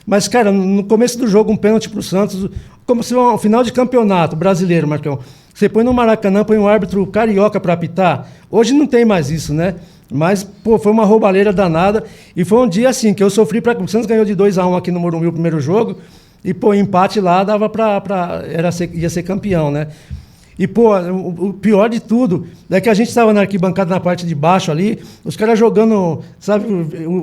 Mas, cara, no começo do jogo, um pênalti pro Santos, como se fosse um final de campeonato brasileiro, Marcão. Você põe no Maracanã, põe um árbitro carioca para apitar. Hoje não tem mais isso, né? Mas, pô, foi uma roubalheira danada. E foi um dia, assim, que eu sofri para... O Santos ganhou de 2-1 aqui no Morumbi o primeiro jogo. E, pô, empate lá dava ia ser campeão, né? E, pô, o pior de tudo é que a gente estava na arquibancada na parte de baixo ali, os caras jogando, sabe,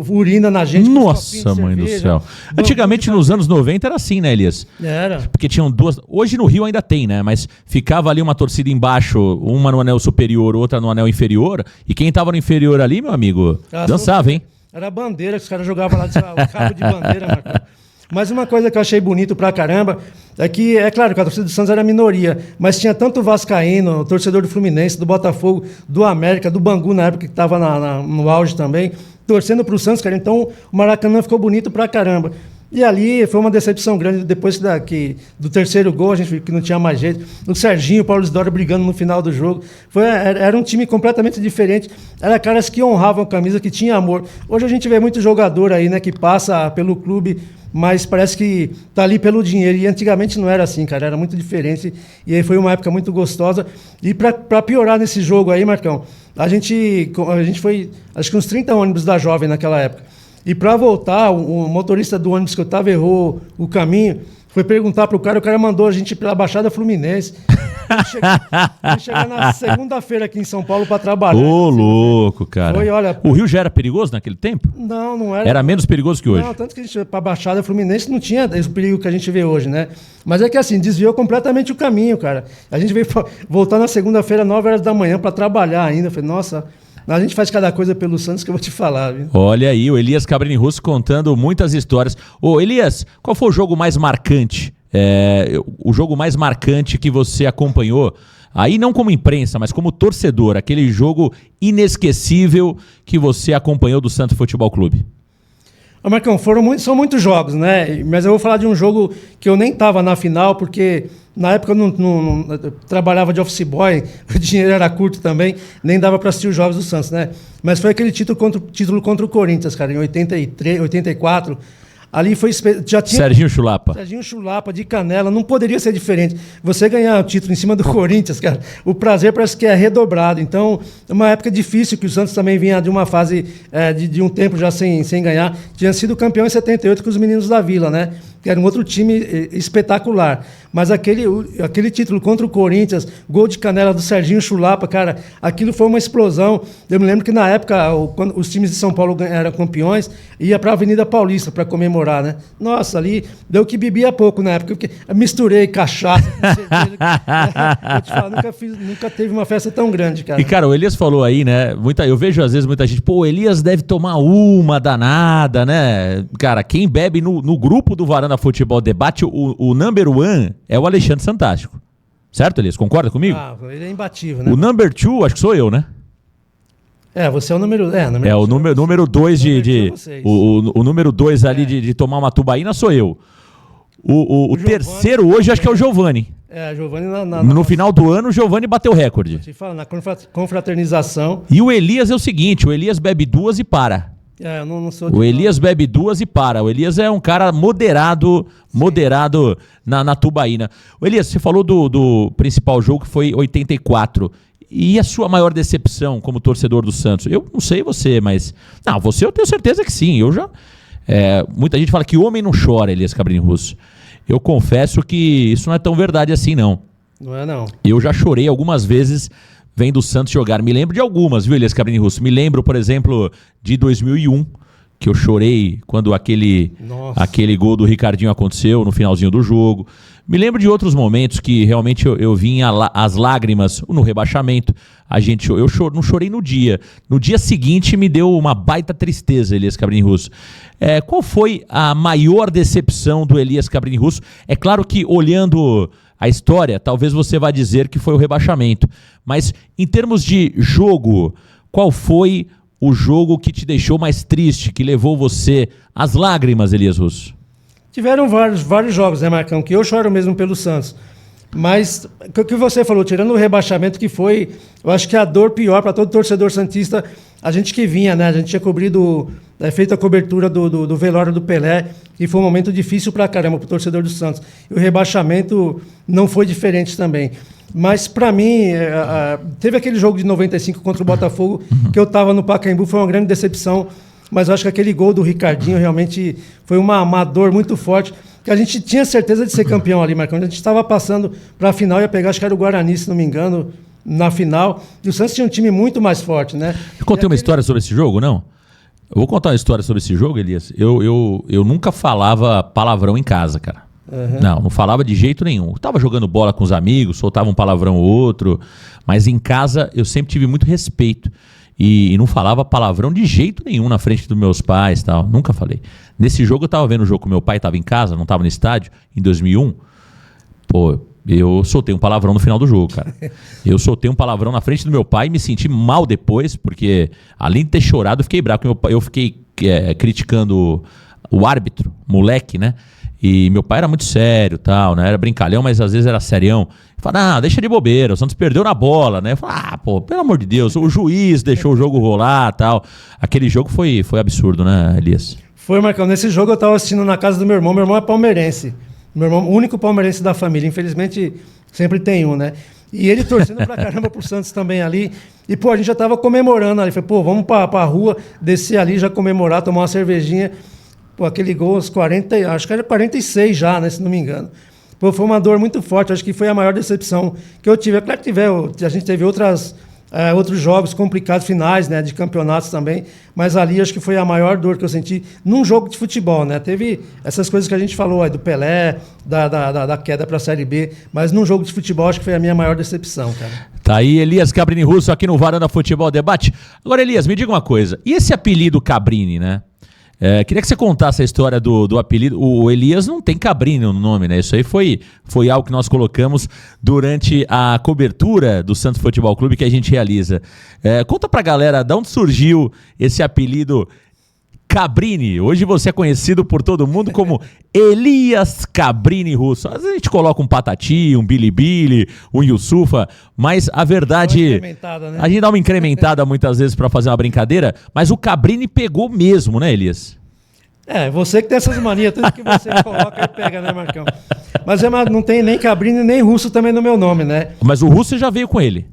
urina na gente. Nossa, mãe do céu. Antigamente, nos anos 90, era assim, né, Elias? Era. Porque tinham duas... Hoje no Rio ainda tem, né? Mas ficava ali uma torcida embaixo, uma no anel superior, outra no anel inferior, e quem tava no inferior ali, meu amigo, dançava, hein? Era bandeira, que os caras jogavam lá, o cabo de bandeira, Marcão. Mas uma coisa que eu achei bonito pra caramba é que, é claro que a torcida do Santos era minoria, mas tinha tanto vascaíno, o torcedor do Fluminense, do Botafogo, do América, do Bangu, na época que estava no auge também, torcendo pro Santos, cara. Então o Maracanã ficou bonito pra caramba. E ali foi uma decepção grande, depois do terceiro gol, a gente viu que não tinha mais jeito. O Serginho, o Paulo Isidoro brigando no final do jogo. Era um time completamente diferente. Era caras que honravam a camisa, que tinha amor. Hoje a gente vê muito jogador aí, né, que passa pelo clube, mas parece que tá ali pelo dinheiro. E antigamente não era assim, cara, era muito diferente. E aí foi uma época muito gostosa. E para piorar nesse jogo aí, Marcão, a gente foi, acho que uns 30 ônibus da Jovem naquela época. E para voltar, o motorista do ônibus que eu estava errou o caminho, foi perguntar pro cara, o cara mandou a gente ir pela Baixada Fluminense. Chegar na segunda-feira aqui em São Paulo para trabalhar. Ô, louco, cara. Olha, o Rio já era perigoso naquele tempo? Não era. Era menos perigoso que hoje? Não, tanto que a gente para a Baixada Fluminense não tinha esse perigo que a gente vê hoje, né? Mas é que assim, desviou completamente o caminho, cara. A gente veio voltar na segunda-feira, 9 horas da manhã, para trabalhar ainda. Eu falei, nossa... A gente faz cada coisa pelo Santos que eu vou te falar, viu? Olha aí, o Elias Cabrini Russo contando muitas histórias. Ô, Elias, qual foi o jogo mais marcante? O jogo mais marcante que você acompanhou? Aí não como imprensa, mas como torcedor. Aquele jogo inesquecível que você acompanhou do Santos Futebol Clube. Ô, Marcão, são muitos jogos, né? Mas eu vou falar de um jogo que eu nem estava na final, porque... Na época eu não trabalhava de office boy, o dinheiro era curto também, nem dava para assistir os jogos do Santos, né? Mas foi aquele título contra o Corinthians, cara, em 83, 84. Ali foi... Já tinha Serginho Chulapa. Serginho Chulapa, de Canela, não poderia ser diferente. Você ganhar o título em cima do Corinthians, cara, o prazer parece que é redobrado. Então, é uma época difícil, que o Santos também vinha de uma fase de um tempo já sem ganhar. Tinha sido campeão em 78 com os meninos da Vila, né? Que era um outro time espetacular. Mas aquele título contra o Corinthians, gol de canela do Serginho Chulapa, cara, aquilo foi uma explosão. Eu me lembro que na época, quando os times de São Paulo eram campeões, ia para a Avenida Paulista para comemorar, né? Nossa, ali deu que bebia pouco na época, porque misturei cachaça com cerveja. Eu te falo, nunca teve uma festa tão grande, cara. E, cara, o Elias falou aí, né? Eu vejo às vezes muita gente, pô, o Elias deve tomar uma danada, né? Cara, quem bebe no grupo do Varanda Futebol Debate, o number one é o Alexandre Santástico. Certo, Elias? Concorda comigo? Ah, ele é imbatível, né? O number two, acho que sou eu, né? Você é o número... o número 2 o número 2 ali de tomar uma tubaína sou eu. O terceiro hoje acho que é o Giovani. Giovani no final do ano o Giovani bateu o recorde. Te falo, na confraternização. E o Elias é o seguinte, o Elias bebe 2 e para. Eu não sou o Elias bebe 2 e para. O Elias é um cara moderado na tubaína. O Elias, você falou do principal jogo que foi 84. E a sua maior decepção como torcedor do Santos? Eu não sei você, mas... Não, você eu tenho certeza que sim. Muita gente fala que homem não chora, Elias Cabrini Russo. Eu confesso que isso não é tão verdade assim, não. Não é, não. Eu já chorei algumas vezes vendo o Santos jogar. Me lembro de algumas, viu, Elias Cabrini Russo? Me lembro, por exemplo, de 2001, que eu chorei quando aquele gol do Ricardinho aconteceu no finalzinho do jogo. Me lembro de outros momentos que realmente eu vinha as lágrimas no rebaixamento. Eu não chorei no dia. No dia seguinte me deu uma baita tristeza, Elias Cabrini Russo. Qual foi a maior decepção do Elias Cabrini Russo? É claro que olhando a história, talvez você vá dizer que foi o rebaixamento. Mas em termos de jogo, qual foi o jogo que te deixou mais triste, que levou você às lágrimas, Elias Russo? Tiveram vários jogos, né, Marcão? Que eu choro mesmo pelo Santos. Mas o que você falou, tirando o rebaixamento, que foi, eu acho que a dor pior para todo torcedor santista, a gente que vinha, né? A gente tinha feito a cobertura do velório do Pelé, e foi um momento difícil para caramba para o torcedor do Santos. E o rebaixamento não foi diferente também. Mas, para mim, teve aquele jogo de 95 contra o Botafogo, que eu estava no Pacaembu, foi uma grande decepção. Mas eu acho que aquele gol do Ricardinho realmente foi uma dor muito forte, que a gente tinha certeza de ser campeão ali, Marcão. A gente estava passando para a final, ia pegar, acho que era o Guarani, se não me engano, na final. E o Santos tinha um time muito mais forte, né? Eu contei uma história sobre esse jogo, não? Eu vou contar uma história sobre esse jogo, Elias. Eu nunca falava palavrão em casa, cara. Uhum. Não falava de jeito nenhum. Eu tava jogando bola com os amigos, soltava um palavrão ou outro, mas em casa eu sempre tive muito respeito. e não falava palavrão de jeito nenhum na frente dos meus pais e tal. Nunca falei. Nesse jogo eu tava vendo o jogo com meu pai, tava em casa, não tava no estádio, em 2001. Pô, eu soltei um palavrão no final do jogo, cara. Eu soltei um palavrão na frente do meu pai e me senti mal depois, porque além de ter chorado, eu fiquei bravo. Eu fiquei criticando o árbitro, moleque, né? E meu pai era muito sério, tal, né? Era brincalhão, mas às vezes era serião. Falava, deixa de bobeira, o Santos perdeu na bola, né? Eu falava, pô, pelo amor de Deus, o juiz deixou o jogo rolar, tal. Aquele jogo foi absurdo, né, Elias? Foi, Marcão. Nesse jogo eu estava assistindo na casa do meu irmão. Meu irmão é palmeirense. Meu irmão, o único palmeirense da família. Infelizmente, sempre tem um, né? E ele torcendo pra caramba pro Santos também ali. E, pô, a gente já tava comemorando ali. Falei, pô, vamos pra rua, descer ali, já comemorar, tomar uma cervejinha. Pô, aquele gol, aos 40, acho que era 46 já, né? Se não me engano. Pô, foi uma dor muito forte. Acho que foi a maior decepção que eu tive. É claro que a gente teve outros jogos complicados, finais, né, de campeonatos também, mas ali acho que foi a maior dor que eu senti num jogo de futebol, né? Teve essas coisas que a gente falou aí, do Pelé, da queda para a Série B, mas num jogo de futebol acho que foi a minha maior decepção, cara. Tá aí Elias Cabrini Russo aqui no Varanda Futebol Debate. Agora, Elias, me diga uma coisa, e esse apelido Cabrini, né? Queria que você contasse a história do apelido. O Elias não tem Cabrini no nome, né? Isso aí foi algo que nós colocamos durante a cobertura do Santos Futebol Clube que a gente realiza. Conta pra galera de onde surgiu esse apelido Cabrini. Hoje você é conhecido por todo mundo como Elias Cabrini Russo. Às vezes a gente coloca um Patati, um Bilibili, um Yusufa, mas a verdade... Né? A gente dá uma incrementada muitas vezes para fazer uma brincadeira, mas o Cabrini pegou mesmo, né, Elias? Você que tem essas manias, tudo que você coloca e pega, né, Marcão? Mas não tem nem Cabrini nem Russo também no meu nome, né? Mas o Russo já veio com ele.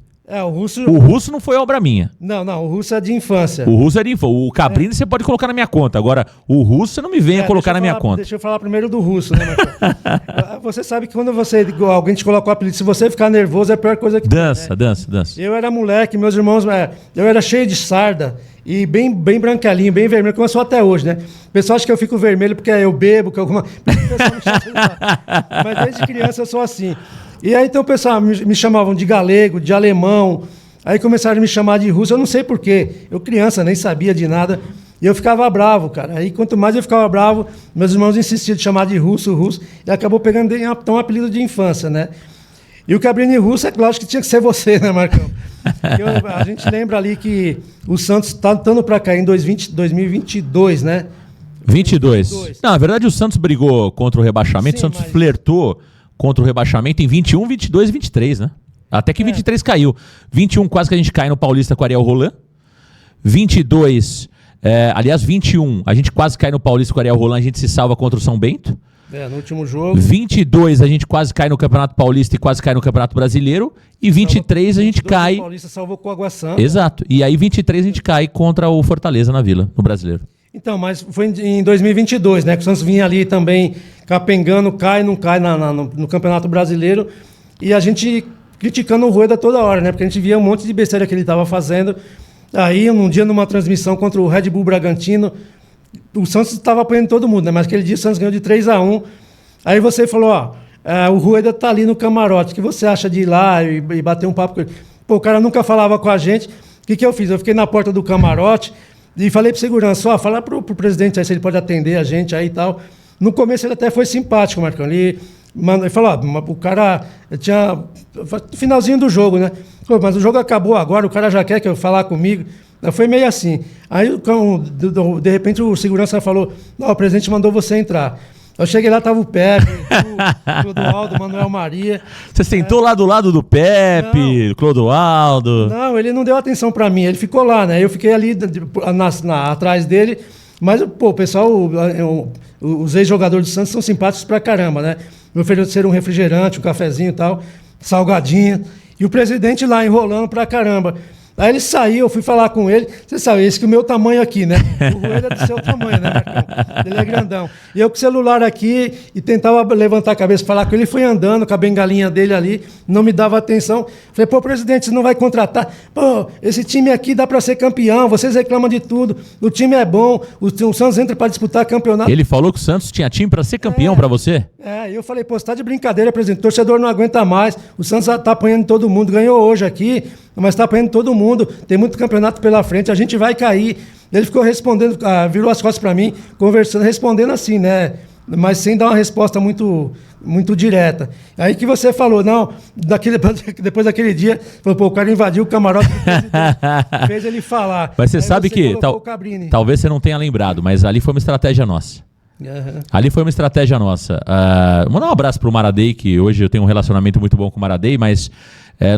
O Russo não foi obra minha. Não, o Russo é de infância. O Russo é de infância. O Cabrini você pode colocar na minha conta. Agora, o Russo você não me venha colocar na minha conta. Deixa eu falar primeiro do Russo, né, Marcão? Você sabe que quando alguém te coloca o apelido, se você ficar nervoso, é a pior coisa que dança, tem, né? dança. Eu era moleque, meus irmãos, eu era cheio de sarda e bem branquelinho, bem vermelho, como eu sou até hoje, né? O pessoal acha que eu fico vermelho porque eu bebo, que alguma... Mas desde criança eu sou assim. E aí, então, o pessoal me chamavam de galego, de alemão. Aí começaram a me chamar de russo. Eu não sei porquê. Eu, criança, nem sabia de nada. E eu ficava bravo, cara. Aí, quanto mais eu ficava bravo, meus irmãos insistiam de chamar de russo. E acabou pegando um apelido de infância, né? E o Cabrini Russo, é claro que tinha que ser você, né, Marcão? A gente lembra ali que o Santos está estando para cá em 2022, né? 22. Não, na verdade, o Santos brigou contra o rebaixamento. Sim, o Santos flertou contra o rebaixamento em 21, 22 e 23, né? Até que 23 caiu. 21 quase que a gente cai no Paulista com o Ariel Roland. 22, aliás, 21, a gente quase cai no Paulista com o Ariel Roland, a gente se salva contra o São Bento. No último jogo. 22, a gente quase cai no Campeonato Paulista e quase cai no Campeonato Brasileiro. E 23, a gente cai... O Paulista salvou com o Água Santa. Exato. E aí 23 a gente cai contra o Fortaleza na Vila, no Brasileiro. Então, mas foi em 2022, né? Que o Santos vinha ali também capengando, cai, não cai no Campeonato Brasileiro. E a gente criticando o Rueda toda hora, né? Porque a gente via um monte de besteira que ele estava fazendo. Aí, um dia, numa transmissão contra o Red Bull Bragantino, o Santos estava apanhando todo mundo, né? Mas aquele dia o Santos ganhou de 3-1. Aí você falou, o Rueda tá ali no camarote. O que você acha de ir lá e bater um papo com ele? Pô, o cara nunca falava com a gente. O que eu fiz? Eu fiquei na porta do camarote e falei pro segurança, fala pro presidente aí se ele pode atender a gente aí e tal. No começo ele até foi simpático, Marcão. Ele falou, o cara tinha... Finalzinho do jogo, né? Pô, mas o jogo acabou agora, o cara já quer que eu falar comigo. Foi meio assim. Aí, de repente, o segurança falou, o presidente mandou você entrar. Eu cheguei lá, tava o Pepe, o Clodoaldo, o Manuel Maria. Você sentou lá do lado do Pepe, Clodoaldo? Não, ele não deu atenção para mim, ele ficou lá, né? Eu fiquei ali atrás dele, mas, pô, o pessoal, os ex-jogadores do Santos são simpáticos pra caramba, né? Me ofereceram um refrigerante, um cafezinho e tal, salgadinho, e o presidente lá enrolando pra caramba. Aí ele saiu, eu fui falar com ele. Você sabe, esse que é o meu tamanho aqui, né? O Rueda é do seu tamanho, né, Marcão? Ele é grandão. E eu com o celular aqui e tentava levantar a cabeça e falar com ele. Ele foi andando com a bengalinha dele ali, não me dava atenção. Falei, pô, presidente, você não vai contratar? Pô, esse time aqui dá pra ser campeão, vocês reclamam de tudo. O time é bom, o Santos entra pra disputar campeonato. Ele falou que o Santos tinha time pra ser campeão pra você? E eu falei, pô, você tá de brincadeira, presidente. O torcedor não aguenta mais. O Santos tá apanhando todo mundo, ganhou hoje aqui. mas está apanhando todo mundo, tem muito campeonato pela frente, a gente vai cair. Ele ficou respondendo, virou as costas para mim, conversando, respondendo assim, né? Mas sem dar uma resposta muito direta. Aí que você falou, não, depois daquele dia, falou, pô, o cara invadiu o camarote do presidente, fez ele falar. Mas você aí sabe que, talvez você não tenha lembrado, mas ali foi uma estratégia nossa. Uhum. Ali foi uma estratégia nossa. Mandar um abraço pro Maradei, que hoje eu tenho um relacionamento muito bom com o Maradei, mas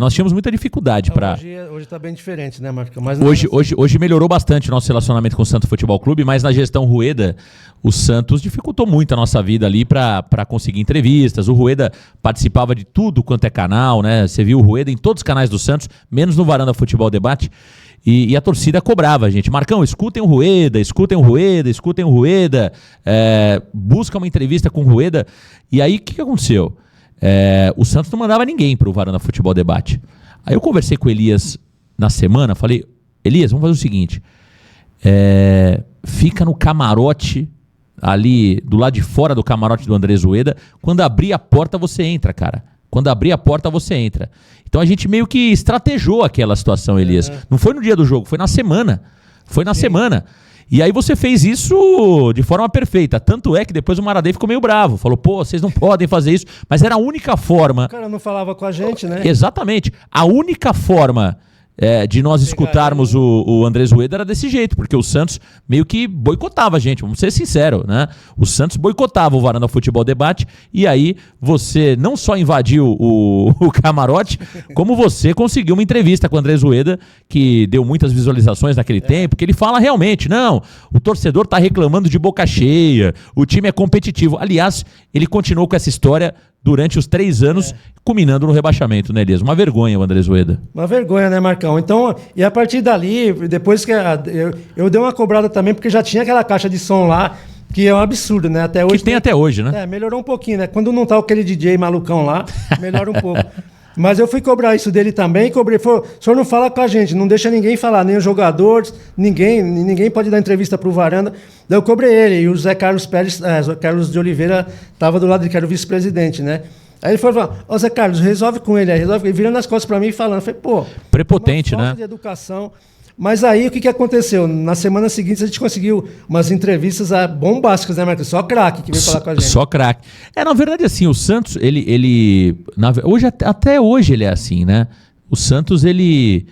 nós tínhamos muita dificuldade para... Hoje tá bem diferente, né, Marcão? Mas hoje melhorou bastante o nosso relacionamento com o Santos Futebol Clube, mas na gestão Rueda, o Santos dificultou muito a nossa vida ali para conseguir entrevistas. O Rueda participava de tudo quanto é canal, né? Você viu o Rueda em todos os canais do Santos, menos no Varanda Futebol Debate. E a torcida cobrava a gente. Marcão, escutem o Rueda, busca uma entrevista com o Rueda. E aí, o que aconteceu? O Santos não mandava ninguém para o Varanda Futebol Debate. Aí eu conversei com o Elias na semana, falei, Elias, vamos fazer o seguinte, fica no camarote, ali do lado de fora do camarote do Andrés Rueda, quando abrir a porta você entra, cara. Quando abrir a porta, você entra. Então a gente meio que estrategou aquela situação, Elias. Não foi no dia do jogo, foi na semana. Semana. E aí você fez isso de forma perfeita. Tanto é que depois o Maradei ficou meio bravo. Falou, pô, vocês não podem fazer isso. Mas era a única forma... O cara não falava com a gente, né? Exatamente. A única forma... de nós escutarmos o Andrés Rueda era desse jeito, porque o Santos meio que boicotava a gente, vamos ser sinceros, né? O Santos boicotava o Varanda Futebol Debate, e aí você não só invadiu o camarote, como você conseguiu uma entrevista com o Andrés Rueda, que deu muitas visualizações naquele tempo, que ele fala realmente, não, o torcedor tá reclamando de boca cheia, o time é competitivo. Aliás, ele continuou com essa história durante os 3 anos, culminando no rebaixamento, né, Elias? Uma vergonha o Andrés Rueda. Uma vergonha, né, Marcão? Então, e a partir dali, depois que eu dei uma cobrada também, porque já tinha aquela caixa de som lá, que é um absurdo, né? Até hoje. Que tem até hoje, né? Melhorou um pouquinho, né? Quando não tá aquele DJ malucão lá, melhora um pouco. Mas eu fui cobrar isso dele também, cobrei. O senhor não fala com a gente, não deixa ninguém falar, nem os jogadores, ninguém pode dar entrevista pro Varanda. Daí eu cobrei ele, e o Zé Carlos Pérez, Zé Carlos de Oliveira, estava do lado dele, que era o vice-presidente, né? Aí ele foi falar, Zé Carlos, resolve com ele, ele virando as costas para mim e falando, eu falei, pô... Prepotente, né? De educação. Mas aí, o que aconteceu? Na semana seguinte, a gente conseguiu umas entrevistas bombásticas, né, Marcos? Só craque que veio falar com a gente. Só craque. Na verdade, assim, o Santos, hoje, até hoje ele é assim, né? O Santos, ele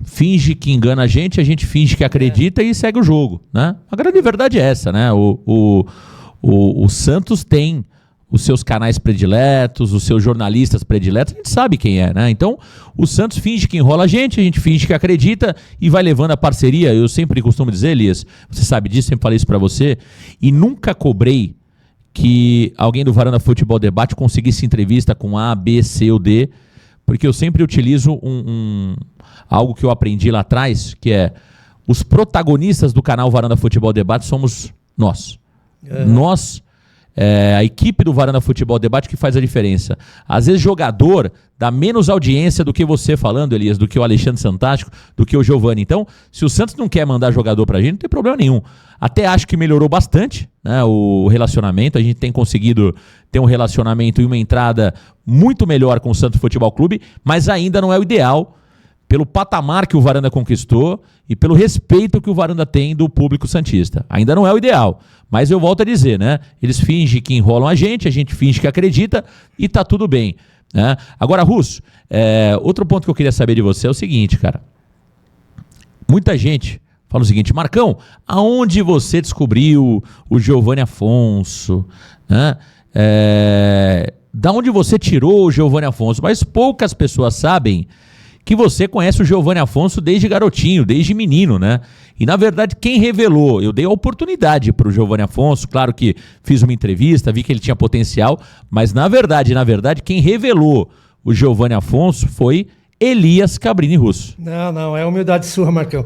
finge que engana a gente finge que acredita e segue o jogo, né? A grande verdade é essa, né? O Santos tem os seus canais prediletos, os seus jornalistas prediletos, a gente sabe quem é, né? Então, o Santos finge que enrola a gente finge que acredita e vai levando a parceria. Eu sempre costumo dizer, Elias, você sabe disso, sempre falei isso pra você, e nunca cobrei que alguém do Varanda Futebol Debate conseguisse entrevista com A, B, C ou D, porque eu sempre utilizo algo que eu aprendi lá atrás, que é os protagonistas do canal Varanda Futebol Debate somos nós. Nós... a equipe do Varanda Futebol Debate que faz a diferença. Às vezes jogador dá menos audiência do que você falando, Elias, do que o Alexandre Santástico, do que o Giovani. Então, se o Santos não quer mandar jogador pra gente, não tem problema nenhum. Até acho que melhorou bastante, né, o relacionamento. A gente tem conseguido ter um relacionamento e uma entrada muito melhor com o Santos Futebol Clube, mas ainda não é o ideal pelo patamar que o Varanda conquistou e pelo respeito que o Varanda tem do público santista. Ainda não é o ideal, mas eu volto a dizer, né? Eles fingem que enrolam a gente finge que acredita e tá tudo bem, né? Agora, Russo, outro ponto que eu queria saber de você é o seguinte, cara. Muita gente fala o seguinte, Marcão, aonde você descobriu o Giovanni Afonso, né? Da onde você tirou o Giovanni Afonso? Mas poucas pessoas sabem que você conhece o Giovanni Afonso desde garotinho, desde menino, né? E, na verdade, quem revelou, eu dei a oportunidade para o Giovanni Afonso, claro que fiz uma entrevista, vi que ele tinha potencial, mas, na verdade, quem revelou o Giovanni Afonso foi Elias Cabrini Russo. Não, é humildade sua, Marcão.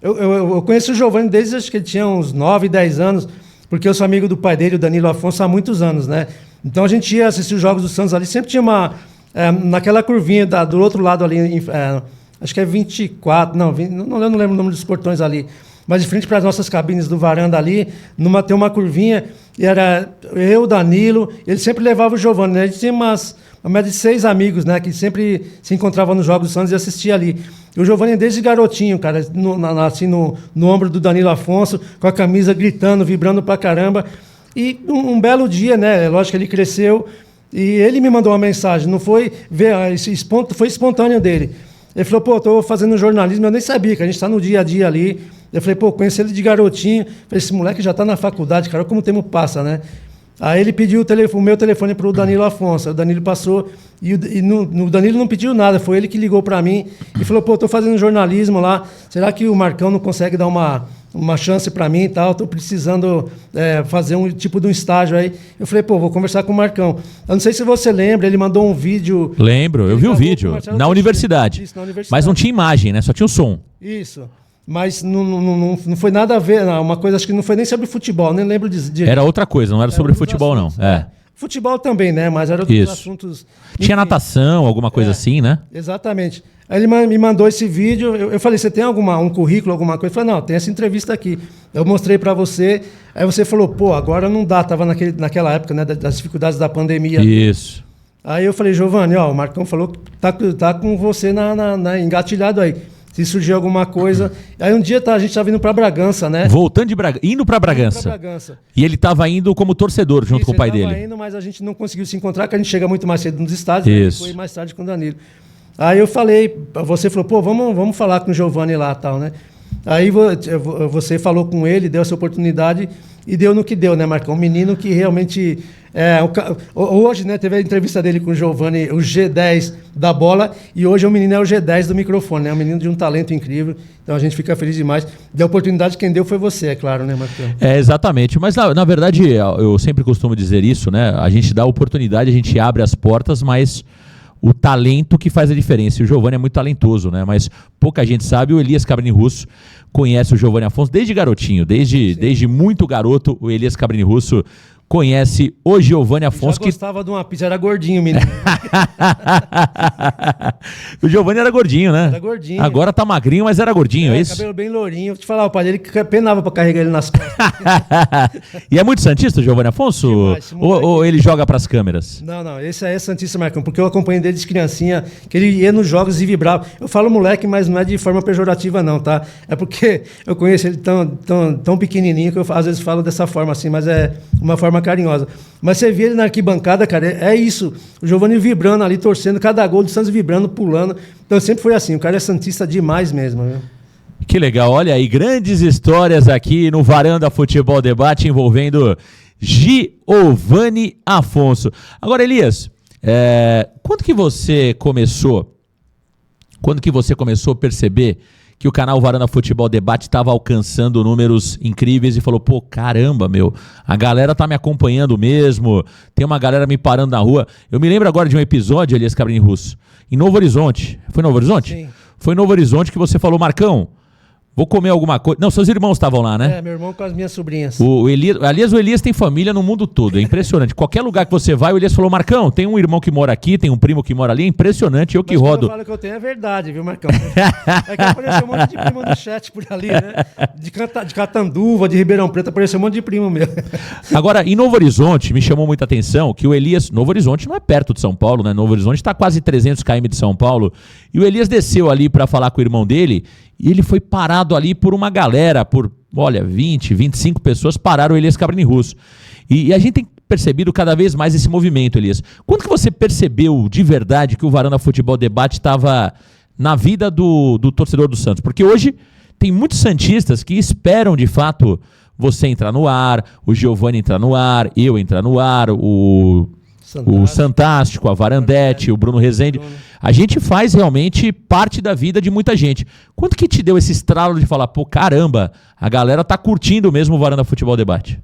Eu conheço o Giovanni desde acho que ele tinha uns 9, 10 anos, porque eu sou amigo do pai dele, o Danilo Afonso, há muitos anos, né? Então a gente ia assistir os jogos do Santos ali, sempre tinha naquela curvinha do outro lado ali, acho que é 24, não lembro o nome dos portões ali, mas de frente para as nossas cabines do Varanda ali, tem uma curvinha, e era eu, Danilo, ele sempre levava o Giovanni, né? Ele tinha uma média de 6 amigos, né? Que sempre se encontravam nos Jogos do Santos e assistia ali. E o Giovanni, desde garotinho, cara, assim no ombro do Danilo Afonso, com a camisa gritando, vibrando pra caramba. E um belo dia, né? Lógico que ele cresceu e ele me mandou uma mensagem. Não foi foi espontâneo dele. Ele falou, pô, tô fazendo jornalismo, eu nem sabia, que a gente tá no dia a dia ali. Eu falei, pô, conheci ele de garotinho. Falei, esse moleque já tá na faculdade, cara, como o tempo passa, né? Aí ele pediu o meu telefone pro Danilo Afonso. O Danilo passou e o Danilo não pediu nada, foi ele que ligou para mim e falou, pô, tô fazendo jornalismo lá, será que o Marcão não consegue dar uma chance para mim e tal? Tô precisando fazer um tipo de um estágio aí. Eu falei, pô, vou conversar com o Marcão. Eu não sei se você lembra, ele mandou um vídeo... Lembro, eu vi o vídeo, na universidade. Isso, na universidade. Mas não tinha imagem, né? Só tinha o som. Isso. Mas não foi nada a ver, não. Uma coisa, acho que não foi nem sobre futebol, nem lembro de... Era outra coisa, não era sobre futebol, assuntos, não. É. Futebol também, né? Mas era outros assuntos... Tinha natação, alguma coisa assim, né? Exatamente. Aí ele me mandou esse vídeo, eu falei, você tem um currículo, alguma coisa? Ele falou, não, tem essa entrevista aqui. Eu mostrei para você, aí você falou, pô, agora não dá, tava naquela época, né, das dificuldades da pandemia. Isso. Aí eu falei, Giovanni, ó, o Marcão falou que tá com você engatilhado aí. Se surgir alguma coisa... Aí um dia a gente estava indo para Bragança, né? Indo para Bragança. E ele estava indo como torcedor junto com o pai dele. Ele estava indo, mas a gente não conseguiu se encontrar, porque a gente chega muito mais cedo nos estádios. Isso. Né? Foi mais tarde com o Danilo. Aí eu falei, você falou, pô, vamos falar com o Giovanni lá e tal, né? Aí você falou com ele, deu essa oportunidade e deu no que deu, né, Marcão? Um menino que realmente... hoje, né, teve a entrevista dele com o Giovanni, o G10 da bola, e hoje o menino é o G10 do microfone, né? Um menino de um talento incrível, então a gente fica feliz demais. Deu oportunidade, quem deu foi você, é claro, né, Marcão? Exatamente, mas na verdade, eu sempre costumo dizer isso, né? A gente dá a oportunidade, a gente abre as portas, mas o talento que faz a diferença. E o Giovanni é muito talentoso, né? Mas pouca gente sabe, o Elias Cabrini Russo conhece o Giovanni Afonso desde garotinho, desde muito garoto, o Elias Cabrini Russo conhece o Giovanni Afonso. Já gostava de uma pizza, era gordinho, menino. O Giovanni era gordinho, né? Era gordinho. Agora tá magrinho, mas era gordinho, é isso? Cabelo bem lourinho. Vou te falar, o pai dele que penava pra carregar ele nas costas. E é muito santista o Giovanni Afonso? Demais, ou ele joga pras câmeras? Não, esse aí é santista, Marcão, porque eu acompanhei desde de criancinha, que ele ia nos jogos e vibrava. Eu falo moleque, mas não é de forma pejorativa não, tá? É porque eu conheço ele tão pequenininho que eu às vezes falo dessa forma assim, mas é uma forma carinhosa. Mas você vê ele na arquibancada, cara, é isso. O Giovanni vibrando ali, torcendo, cada gol do Santos vibrando, pulando. Então sempre foi assim, o cara é santista demais mesmo, viu? Que legal, olha aí, grandes histórias aqui no Varanda Futebol Debate envolvendo Giovanni Afonso. Agora, Elias, quando que você começou a perceber que o canal Varanda Futebol Debate estava alcançando números incríveis e falou, pô, caramba, meu, a galera tá me acompanhando mesmo, tem uma galera me parando na rua. Eu me lembro agora de um episódio, Elias Cabrini Russo, em Novo Horizonte. Foi Novo Horizonte? Sim. Foi em Novo Horizonte que você falou, Marcão, vou comer alguma coisa. Não, seus irmãos estavam lá, né? Meu irmão com as minhas sobrinhas. Aliás, o Elias tem família no mundo todo, é impressionante. Qualquer lugar que você vai, o Elias falou, Marcão, tem um irmão que mora aqui, tem um primo que mora ali, é impressionante, eu que rodo. Mas eu falo que eu tenho é verdade, viu, Marcão? É que apareceu um monte de primo no chat por ali, né? De Catanduva, de Ribeirão Preto, apareceu um monte de primo meu. Agora, em Novo Horizonte, me chamou muita atenção que o Elias... Novo Horizonte não é perto de São Paulo, né? Novo Horizonte está quase 300 km de São Paulo. E o Elias desceu ali para falar com o irmão dele e ele foi parado ali por uma galera, por, 20, 25 pessoas pararam o Elias Cabrini Russo. E a gente tem percebido cada vez mais esse movimento, Elias. Quando que você percebeu de verdade que o Varanda Futebol Debate estava na vida do torcedor do Santos? Porque hoje tem muitos santistas que esperam, de fato, você entrar no ar, o Giovanni entrar no ar, eu entrar no ar, o Santástico, a Varandete, o Bruno Rezende. A gente faz realmente parte da vida de muita gente. Quanto que te deu esse estralo de falar, pô, caramba, a galera tá curtindo mesmo o Varanda Futebol Debate?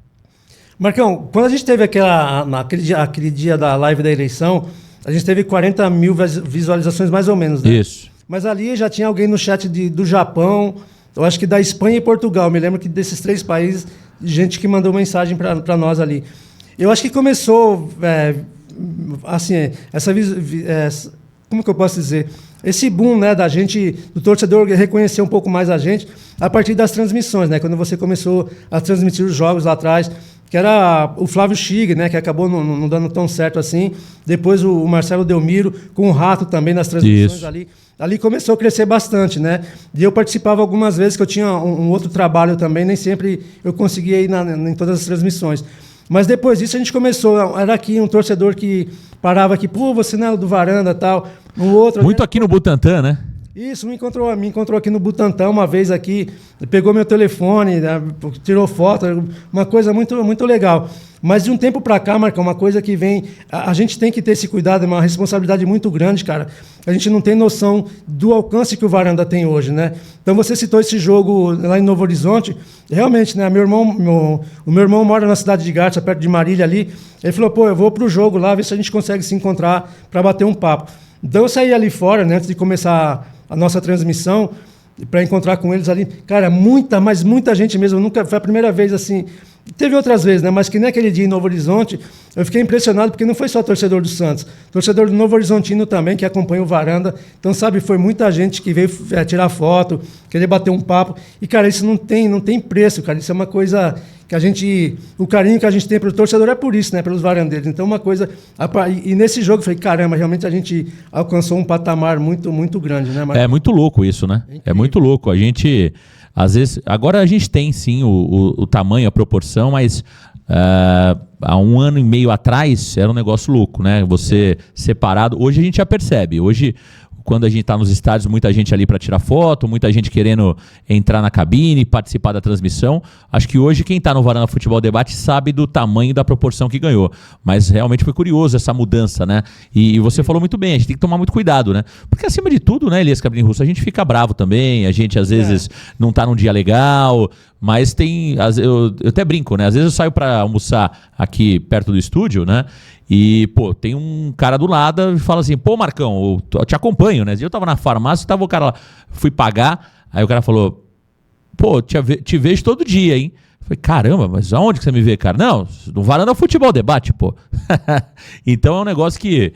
Marcão, quando a gente teve aquele dia da live da eleição, a gente teve 40 mil visualizações mais ou menos, né? Isso. Mas ali já tinha alguém no chat do Japão, eu acho que da Espanha e Portugal. Me lembro que desses 3 países, gente que mandou mensagem para nós ali. Eu acho que começou, assim, como que eu posso dizer? Esse boom, né, da gente, do torcedor reconhecer um pouco mais a gente a partir das transmissões, né? Quando você começou a transmitir os jogos lá atrás, que era o Flávio Chig, né, que acabou não dando tão certo assim. Depois o Marcelo Delmiro, com o Rato também nas transmissões ali. Ali começou a crescer bastante, né? E eu participava algumas vezes, que eu tinha um outro trabalho também, nem sempre eu conseguia ir em todas as transmissões. Mas depois disso a gente começou, era aqui um torcedor que parava aqui, pô, você não é do Varanda e tal. Um outro, muito aqui no Butantã, né? Isso, me encontrou aqui no Butantã uma vez aqui, pegou meu telefone, né, tirou foto, uma coisa muito, muito legal. Mas de um tempo para cá, Marcão, uma coisa que vem... A gente tem que ter esse cuidado, é uma responsabilidade muito grande, cara. A gente não tem noção do alcance que o Varanda tem hoje, né? Então você citou esse jogo lá em Novo Horizonte. Realmente, né? O meu irmão mora na cidade de Garça, perto de Marília ali. Ele falou, pô, eu vou pro jogo lá, ver se a gente consegue se encontrar para bater um papo. Então eu saí ali fora, né, antes de começar a nossa transmissão, para encontrar com eles ali. Cara, mas muita gente mesmo. Nunca, foi a primeira vez assim. Teve outras vezes, né? Mas que nem aquele dia em Novo Horizonte, eu fiquei impressionado, porque não foi só torcedor do Santos. Torcedor do Novo Horizontino também, que acompanha o Varanda. Então, sabe, foi muita gente que veio tirar foto, querer bater um papo. E, cara, isso não tem preço, cara. Isso é uma coisa que a gente... O carinho que a gente tem pelo torcedor é por isso, né? Pelos varandeiros. Então, uma coisa... E nesse jogo, eu falei, caramba, realmente a gente alcançou um patamar muito, muito grande, né, Marcos? É muito louco isso, né? É muito louco. A gente... Às vezes, agora a gente tem sim o tamanho, a proporção, mas há 1 ano e meio atrás era um negócio louco, né? Você separado. Hoje a gente já percebe. Hoje, quando a gente está nos estádios, muita gente ali para tirar foto, muita gente querendo entrar na cabine, participar da transmissão. Acho que hoje quem está no Varanda Futebol Debate sabe do tamanho e da proporção que ganhou. Mas realmente foi curioso essa mudança, né? E você falou muito bem, a gente tem que tomar muito cuidado, né? Porque acima de tudo, né, Elias Cabrini Russo, a gente fica bravo também, a gente às vezes não está num dia legal, mas tem... Eu até brinco, né? Às vezes eu saio para almoçar aqui perto do estúdio, né? E, pô, tem um cara do lado e fala assim, pô, Marcão, eu te acompanho, né? Eu tava na farmácia, tava o cara lá, fui pagar, aí o cara falou, pô, te vejo todo dia, hein? Eu falei, caramba, mas aonde que você me vê, cara? Não, no Varanda Futebol Debate, pô. Então é um negócio que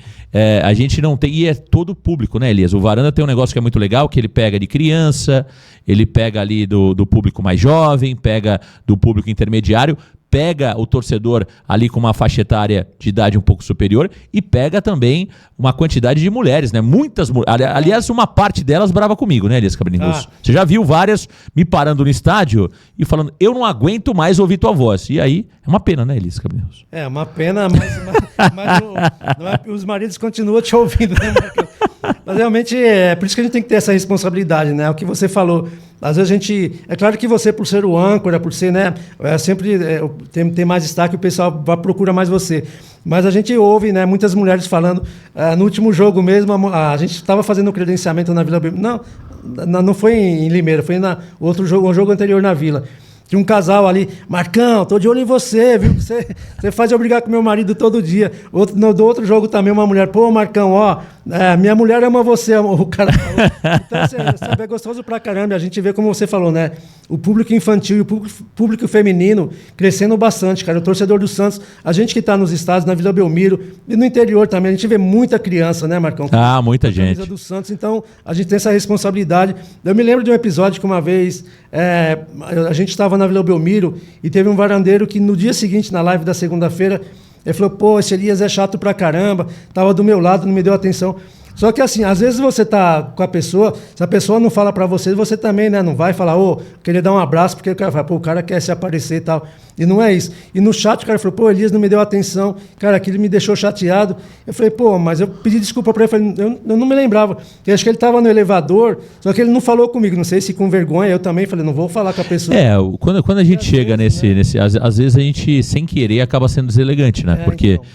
a gente não tem, e é todo público, né, Elias? O Varanda tem um negócio que é muito legal, que ele pega de criança, ele pega ali do público mais jovem, pega do público intermediário, pega o torcedor ali com uma faixa etária de idade um pouco superior e pega também uma quantidade de mulheres, né? Muitas mulheres. Aliás, uma parte delas brava comigo, né, Elias Cabrini Russo? Você já viu várias me parando no estádio e falando, eu não aguento mais ouvir tua voz. E aí, é uma pena, né, Elias Cabrini Russo? É uma pena, mas os maridos continuam te ouvindo, né, Marcão? Mas realmente é por isso que a gente tem que ter essa responsabilidade, né? O que você falou. Às vezes a gente... É claro que você, por ser o âncora, por ser, né? Sempre tem mais destaque, o pessoal procura mais você. Mas a gente ouve, né? Muitas mulheres falando. No último jogo mesmo, a gente estava fazendo o credenciamento na Vila Belmiro. Não foi em Limeira, foi outro jogo, um jogo anterior na Vila. Tinha um casal ali, Marcão, tô de olho em você, viu? Você faz eu brigar com meu marido todo dia. Do outro jogo também, uma mulher, pô, Marcão, ó, minha mulher ama você, o cara falou. Então, sabe, é gostoso pra caramba. A gente vê, como você falou, né? O público infantil e o público feminino crescendo bastante, cara. O torcedor do Santos, a gente que tá nos estados, na Vila Belmiro e no interior também, a gente vê muita criança, né, Marcão? Muita gente. Do Santos, então a gente tem essa responsabilidade. Eu me lembro de um episódio que uma vez a gente estava na Vila Belmiro e teve um varandeiro que no dia seguinte, na live da segunda-feira, ele falou, pô, esse Elias é chato pra caramba, tava do meu lado, não me deu atenção. Só que assim, às vezes você tá com a pessoa, se a pessoa não fala pra você, você também, né, não vai falar, querer dar um abraço, porque o cara fala, pô, o cara quer se aparecer e tal. E não é isso. E no chat o cara falou, pô, Elias não me deu atenção, cara, aquilo me deixou chateado. Eu falei, pô, mas eu pedi desculpa pra ele, falei, eu não me lembrava. Eu acho que ele tava no elevador, só que ele não falou comigo, não sei se com vergonha, eu também falei, não vou falar com a pessoa. Quando a gente chega nesse às vezes a gente, sem querer, acaba sendo deselegante, né? Porque... Então.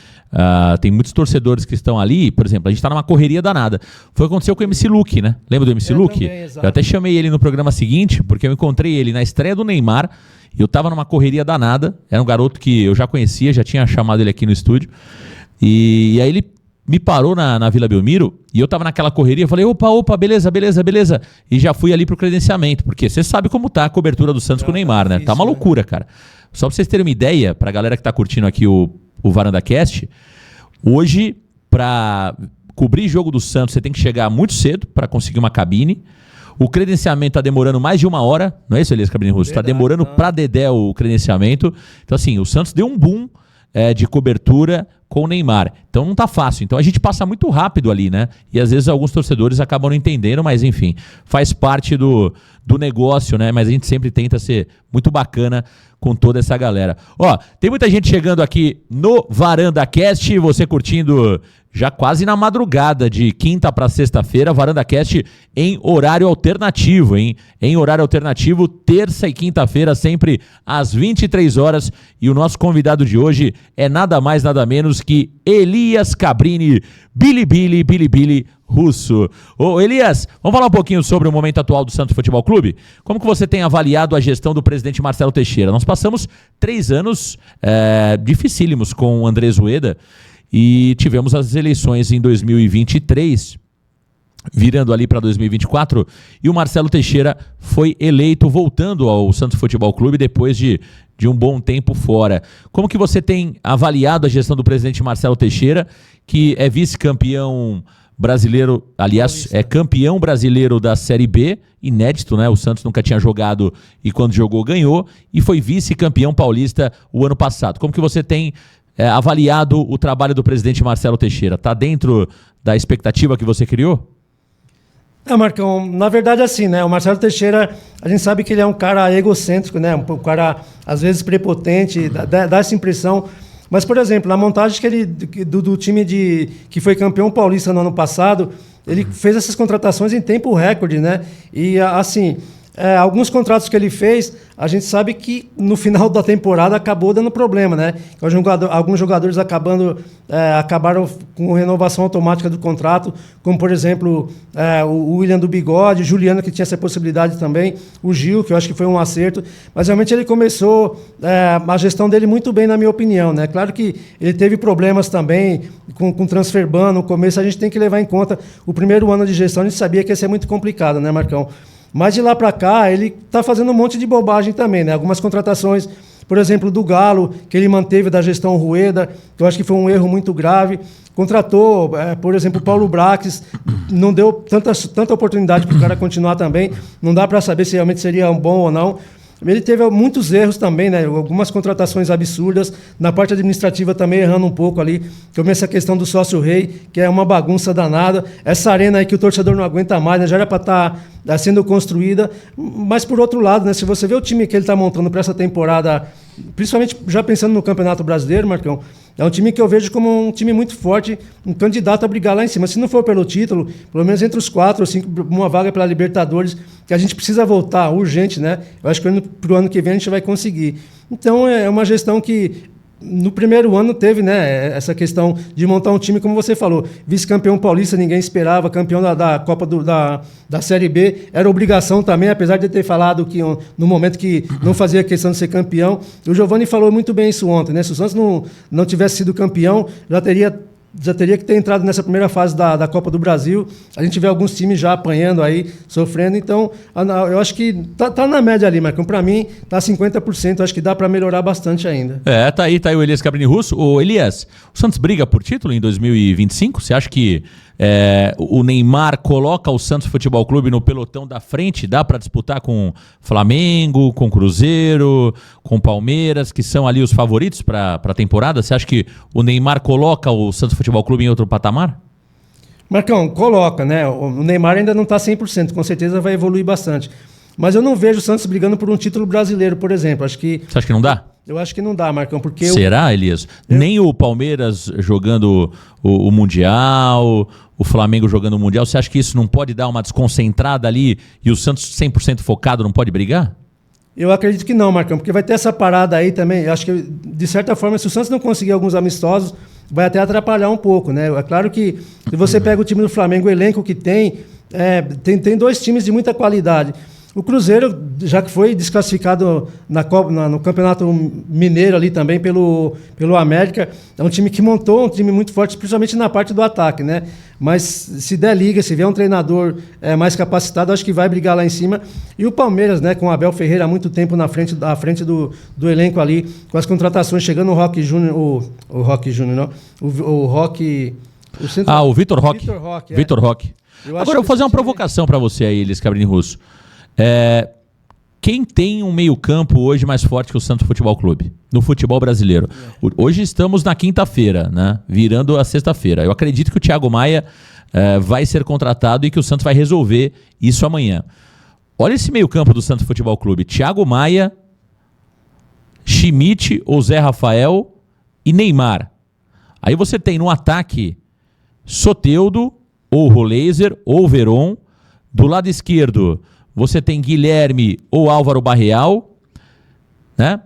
Tem muitos torcedores que estão ali, por exemplo, a gente está numa correria danada. Foi o que aconteceu com o MC Luke, né? Lembra do MC Luke? Também, eu até chamei ele no programa seguinte, porque eu encontrei ele na estreia do Neymar, e eu estava numa correria danada. Era um garoto que eu já conhecia, já tinha chamado ele aqui no estúdio. E aí ele me parou na Vila Belmiro, e eu estava naquela correria, eu falei, opa, beleza. E já fui ali pro credenciamento, porque você sabe como tá a cobertura do Santos com o Neymar, né? Tá uma loucura, cara. Só pra vocês terem uma ideia, pra galera que tá curtindo aqui o Varanda Cast, hoje, para cobrir jogo do Santos, você tem que chegar muito cedo para conseguir uma cabine. O credenciamento está demorando mais de 1 hora, não é isso, Elias Cabrini Russo? Está demorando pra dedé o credenciamento. Então, assim, o Santos deu um boom de cobertura com o Neymar. Então não tá fácil. Então a gente passa muito rápido ali, né? E às vezes alguns torcedores acabam não entendendo, mas enfim, faz parte do negócio, né? Mas a gente sempre tenta ser muito bacana com toda essa galera. Ó, tem muita gente chegando aqui no Varanda Cast, você curtindo já quase na madrugada de quinta para sexta-feira, Varanda Cast em horário alternativo, hein? Em horário alternativo, terça e quinta-feira, sempre às 23 horas. E o nosso convidado de hoje é nada mais, nada menos que Elias Cabrini, Billy Russo. Ô Elias, vamos falar um pouquinho sobre o momento atual do Santos Futebol Clube? Como que você tem avaliado a gestão do presidente Marcelo Teixeira? Nós passamos 3 anos dificílimos com o Andrés Rueda e tivemos as eleições em 2023, virando ali para 2024, e o Marcelo Teixeira foi eleito voltando ao Santos Futebol Clube depois de um bom tempo fora. Como que você tem avaliado a gestão do presidente Marcelo Teixeira, que é vice-campeão brasileiro, aliás, é campeão brasileiro da Série B, inédito, né? O Santos nunca tinha jogado e quando jogou ganhou, e foi vice-campeão paulista o ano passado. Como que você tem avaliado o trabalho do presidente Marcelo Teixeira? Está dentro da expectativa que você criou? Marcão, na verdade assim, né? O Marcelo Teixeira, a gente sabe que ele é um cara egocêntrico, né? Um cara, às vezes, prepotente, dá essa impressão. Mas, por exemplo, na montagem do time que foi campeão paulista no ano passado, ele fez essas contratações em tempo recorde, né? E, assim, alguns contratos que ele fez, a gente sabe que no final da temporada acabou dando problema, né? Alguns jogadores acabaram com renovação automática do contrato, como, por exemplo, o William do Bigode, o Juliano, que tinha essa possibilidade também, o Gil, que eu acho que foi um acerto, mas realmente ele começou a gestão dele muito bem, na minha opinião, né? Claro que ele teve problemas também com transfer ban no começo, a gente tem que levar em conta o primeiro ano de gestão, a gente sabia que ia ser muito complicado, né, Marcão? Mas de lá para cá, ele está fazendo um monte de bobagem também, né? Algumas contratações, por exemplo, do Galo, que ele manteve da gestão Rueda, que eu acho que foi um erro muito grave. Contratou, por exemplo, o Paulo Brax, não deu tanta oportunidade para o cara continuar também. Não dá para saber se realmente seria um bom ou não. Ele teve muitos erros também, né? Algumas contratações absurdas, na parte administrativa também errando um pouco ali. Como essa questão do sócio-rei, que é uma bagunça danada. Essa arena aí que o torcedor não aguenta mais, né? Já era para estar sendo construída. Mas, por outro lado, né? Se você vê o time que ele está montando para essa temporada, principalmente já pensando no Campeonato Brasileiro, Marcão, é um time que eu vejo como um time muito forte, um candidato a brigar lá em cima. Se não for pelo título, pelo menos entre os 4 ou 5, uma vaga pela Libertadores, que a gente precisa voltar urgente, né? Eu acho que para o ano que vem a gente vai conseguir. Então é uma gestão que no primeiro ano teve, né, essa questão de montar um time, como você falou, vice-campeão paulista, ninguém esperava, campeão da Copa da Série B, era obrigação também, apesar de ter falado que no momento que não fazia questão de ser campeão. O Giovani falou muito bem isso ontem, né? Se o Santos não tivesse sido campeão, já teria que ter entrado nessa primeira fase da Copa do Brasil. A gente vê alguns times já apanhando aí, sofrendo. Então, eu acho que tá na média ali, Marcão. Para mim, tá 50%. Acho que dá para melhorar bastante ainda. Tá aí o Elias Cabrini Russo. Ô, Elias, o Santos briga por título em 2025? Você acha que o Neymar coloca o Santos Futebol Clube no pelotão da frente? Dá para disputar com Flamengo, com Cruzeiro, com Palmeiras, que são ali os favoritos para a temporada? Você acha que o Neymar coloca o Santos Futebol Clube em outro patamar? Marcão, coloca, né? O Neymar ainda não está 100%, com certeza vai evoluir bastante. Mas eu não vejo o Santos brigando por um título brasileiro, por exemplo. Você acha que não dá? Eu acho que não dá, Marcão, porque... Será, Elias? Nem o Palmeiras jogando o Mundial, o Flamengo jogando o Mundial, você acha que isso não pode dar uma desconcentrada ali e o Santos 100% focado não pode brigar? Eu acredito que não, Marcão, porque vai ter essa parada aí também. Eu acho que, de certa forma, se o Santos não conseguir alguns amistosos, vai até atrapalhar um pouco, né? É claro que se você pega o time do Flamengo, o elenco que tem 2 times de muita qualidade. O Cruzeiro, já que foi desclassificado no Campeonato Mineiro ali também pelo América, é um time que montou um time muito forte, principalmente na parte do ataque, né? Mas se der liga, se vier um treinador mais capacitado, acho que vai brigar lá em cima. E o Palmeiras, né, com o Abel Ferreira há muito tempo à frente do elenco ali, com as contratações, chegando o Roque Júnior, o Roque Júnior, não, o Roque... O Vitor Roque. Vitor Roque. Agora eu vou fazer uma provocação para você aí, Elias Cabrini Russo. Quem tem um meio-campo hoje mais forte que o Santos Futebol Clube? No futebol brasileiro. Hoje estamos na quinta-feira, né? Virando a sexta-feira. Eu acredito que o Thiago Maia vai ser contratado e que o Santos vai resolver isso amanhã. Olha esse meio-campo do Santos Futebol Clube. Thiago Maia, Schmidt ou Zé Rafael e Neymar. Aí você tem no ataque Soteldo, ou Roleiser, ou Veron. Do lado esquerdo, você tem Guilherme ou Álvaro Barreal, né?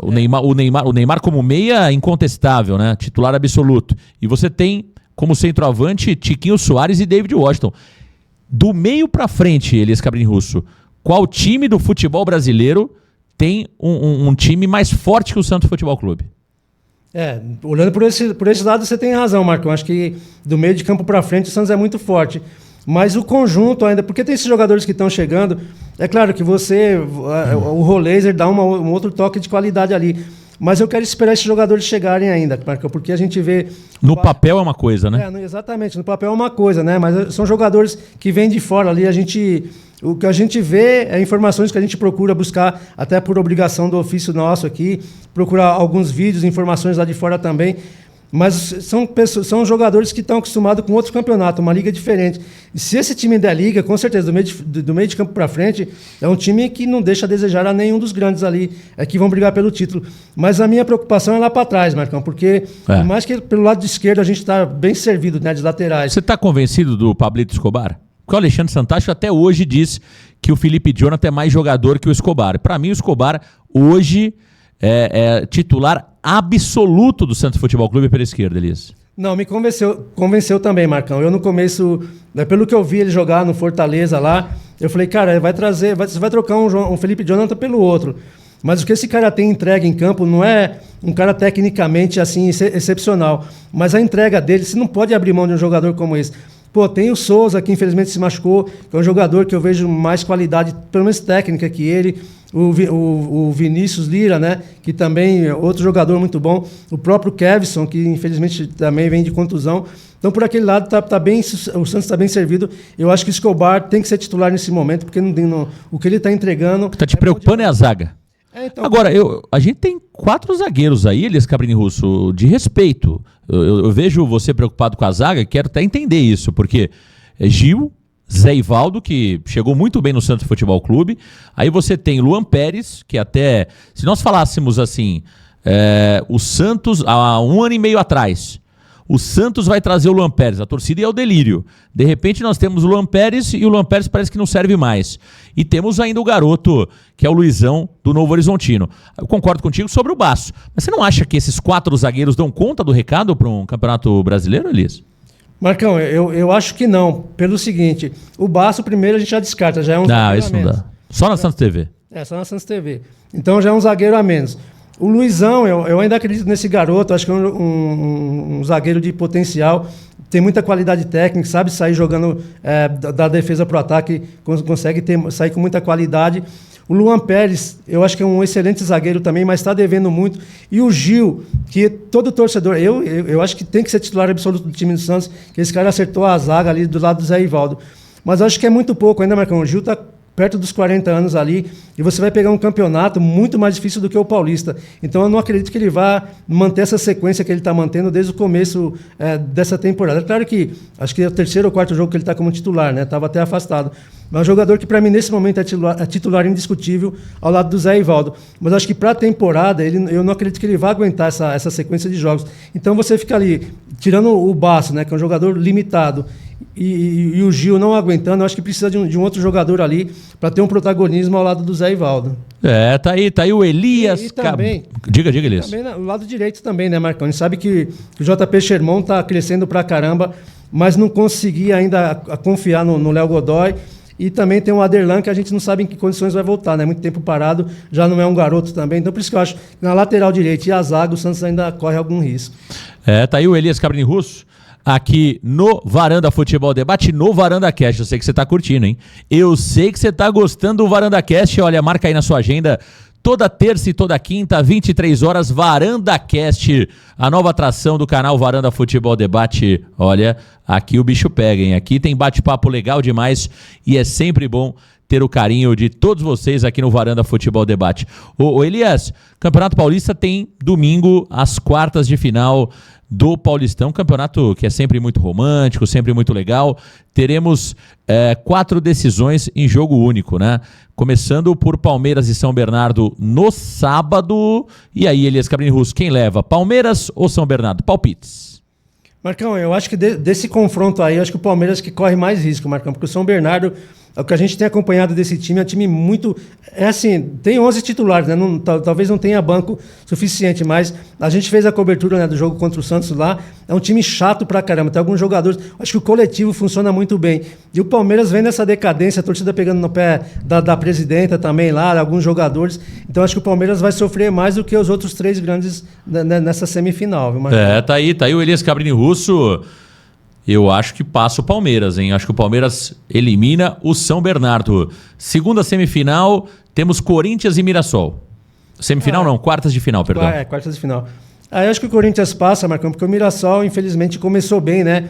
O Neymar como meia incontestável, né? Titular absoluto. E você tem como centroavante Tiquinho Soares e David Washington. Do meio para frente, Elias Cabrini Russo, qual time do futebol brasileiro tem um time mais forte que o Santos Futebol Clube? Olhando por esse lado, você tem razão, Marcão. Acho que do meio de campo para frente o Santos é muito forte. Mas o conjunto ainda, porque tem esses jogadores que estão chegando, é claro que o Roleiser dá um outro toque de qualidade ali. Mas eu quero esperar esses jogadores chegarem ainda, Marcão, porque a gente vê... No papel é uma coisa, né? Exatamente, no papel é uma coisa, né? Mas são jogadores que vêm de fora ali, o que a gente vê é informações que a gente procura buscar, até por obrigação do ofício nosso aqui, procurar alguns vídeos, informações lá de fora também. Mas são jogadores que estão acostumados com outro campeonato, uma liga diferente. E se esse time der liga, com certeza, do meio de campo para frente, é um time que não deixa a desejar a nenhum dos grandes ali, que vão brigar pelo título. Mas a minha preocupação é lá para trás, Marcão, porque por mais que pelo lado esquerdo a gente está bem servido, né, de laterais. Você está convencido do Pablito Escobar? Porque o Alexandre Santacho até hoje diz que o Felipe Jonathan é mais jogador que o Escobar. Para mim, o Escobar hoje é titular absoluto do Santos Futebol Clube pela esquerda, Elias. Não, me convenceu também, Marcão. Eu no começo, pelo que eu vi ele jogar no Fortaleza lá, eu falei, cara, você vai trocar um Felipe Jonathan pelo outro. Mas o que esse cara tem entrega em campo não é um cara tecnicamente assim excepcional. Mas a entrega dele, você não pode abrir mão de um jogador como esse. Pô, tem o Souza, que infelizmente se machucou, que é um jogador que eu vejo mais qualidade, pelo menos técnica que ele. O Vinícius Lira, né, que também é outro jogador muito bom. O próprio Kevson, que infelizmente também vem de contusão. Então, por aquele lado, o Santos está bem servido. Eu acho que o Escobar tem que ser titular nesse momento, porque o que ele está entregando... O que está te preocupando é a zaga. Então... Agora, a gente tem 4 zagueiros aí, Elias Cabrini Russo, de respeito. Eu vejo você preocupado com a zaga, quero até entender isso, porque Gil, Zé Ivaldo, que chegou muito bem no Santos Futebol Clube. Aí você tem Luan Pérez, que até... Se nós falássemos assim, o Santos, há 1 ano e meio atrás, o Santos vai trazer o Luan Pérez, a torcida é o delírio. De repente nós temos o Luan Pérez e o Luan Pérez parece que não serve mais. E temos ainda o garoto, que é o Luizão, do Novo Horizontino. Eu concordo contigo sobre o Baço. Mas você não acha que esses 4 zagueiros dão conta do recado para um campeonato brasileiro, Elias? Marcão, eu acho que não. Pelo seguinte, o Baço primeiro a gente já descarta, já é um zagueiro a menos. Não, isso não dá. Só na Santos TV. Só na Santos TV. Então já é um zagueiro a menos. O Luizão, eu ainda acredito nesse garoto, acho que é um zagueiro de potencial, tem muita qualidade técnica, sabe sair jogando da defesa para o ataque, consegue sair com muita qualidade. O Luan Pérez, eu acho que é um excelente zagueiro também, mas está devendo muito. E o Gil, que todo torcedor, eu acho que tem que ser titular absoluto do time do Santos, que esse cara acertou a zaga ali do lado do Zé Ivaldo. Mas eu acho que é muito pouco ainda, Marcão. O Gil está perto dos 40 anos ali, e você vai pegar um campeonato muito mais difícil do que o Paulista. Então eu não acredito que ele vá manter essa sequência que ele está mantendo desde o começo dessa temporada. Claro que acho que é o 3º ou 4º jogo que ele está como titular, né? Estava até afastado. Mas é um jogador que para mim nesse momento é titular indiscutível ao lado do Zé Ivaldo. Mas acho que para a temporada eu não acredito que ele vá aguentar essa sequência de jogos. Então você fica ali, tirando o Baço, né, que é um jogador limitado, e o Gil não aguentando, eu acho que precisa de um outro jogador ali para ter um protagonismo ao lado do Zé Ivaldo. Tá aí o Elias. E também, diga, Elias. Também o lado direito também, né, Marcão? A gente sabe que o JP Sherman está crescendo pra caramba, mas não conseguia ainda confiar no Léo Godoy. E também tem o Aderlan, que a gente não sabe em que condições vai voltar, né? Muito tempo parado, já não é um garoto também. Então, por isso que eu acho que na lateral direita e a zaga, o Santos ainda corre algum risco. Tá aí o Elias Cabrini Russo, aqui no Varanda Futebol Debate, no Varanda Cast. Eu sei que você está curtindo, hein? Eu sei que você está gostando do Varanda Cast. Olha, marca aí na sua agenda Toda terça e toda quinta, 23 horas, Varanda Cast, a nova atração do canal Varanda Futebol Debate. Olha, aqui o bicho pega, hein? Aqui tem bate-papo legal demais e é sempre bom ter o carinho de todos vocês aqui no Varanda Futebol Debate. Ô Elias, Campeonato Paulista tem domingo as quartas de final do Paulistão, campeonato que é sempre muito romântico, sempre muito legal. Teremos 4 decisões em jogo único, né? Começando por Palmeiras e São Bernardo no sábado. E aí, Elias Cabrini Russo, quem leva? Palmeiras ou São Bernardo? Palpites. Marcão, eu acho que desse confronto aí, eu acho que o Palmeiras que corre mais risco, Marcão, porque o São Bernardo, o que a gente tem acompanhado desse time, é um time muito... É assim, tem 11 titulares, né? Talvez não tenha banco suficiente, mas a gente fez a cobertura, né, do jogo contra o Santos lá. É um time chato pra caramba. Tem alguns jogadores... Acho que o coletivo funciona muito bem. E o Palmeiras vem nessa decadência, a torcida pegando no pé da presidenta também lá, alguns jogadores. Então acho que o Palmeiras vai sofrer mais do que os outros 3 grandes nessa semifinal, viu, Marcão? Tá aí o Elias Cabrini Russo. Eu acho que passa o Palmeiras, hein? Acho que o Palmeiras elimina o São Bernardo. Segunda semifinal, temos Corinthians e Mirassol. Semifinal não, quartas de final, perdão. Quartas de final. Aí eu acho que o Corinthians passa, Marcão, porque o Mirassol, infelizmente, começou bem, né?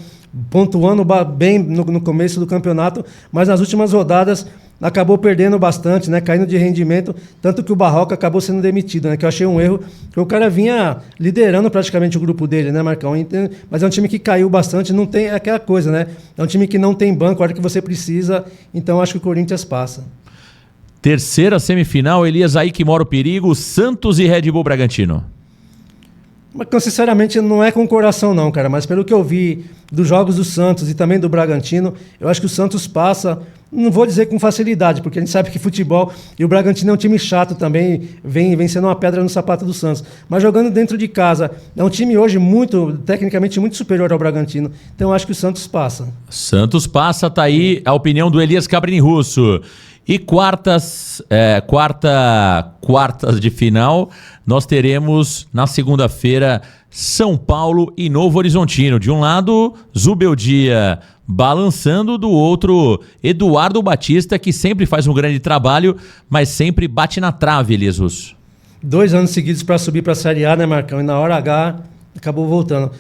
Pontuando bem no começo do campeonato, mas nas últimas rodadas acabou perdendo bastante, né? Caindo de rendimento, tanto que o Barroca acabou sendo demitido, né? Que eu achei um erro, que o cara vinha liderando praticamente o grupo dele, né, Marcão? Mas é um time que caiu bastante, não tem aquela coisa, né? É um time que não tem banco a hora que você precisa, então acho que o Corinthians passa. Terceira semifinal, Elias, aí que mora o perigo, Santos e Red Bull Bragantino. Mas, sinceramente, não é com o coração não, cara, mas pelo que eu vi dos jogos do Santos e também do Bragantino, eu acho que o Santos passa, não vou dizer com facilidade, porque a gente sabe que futebol, e o Bragantino é um time chato também, vem sendo uma pedra no sapato do Santos, mas jogando dentro de casa, é um time hoje tecnicamente muito superior ao Bragantino, então eu acho que o Santos passa. Santos passa, tá aí a opinião do Elias Cabrini Russo. E quartas de final, nós teremos na segunda-feira São Paulo e Novo Horizontino. De um lado, Zubeldia balançando, do outro, Eduardo Batista, que sempre faz um grande trabalho, mas sempre bate na trave, Elias Russo. 2 anos seguidos para subir para a Série A, né, Marcão? E na hora H acabou voltando.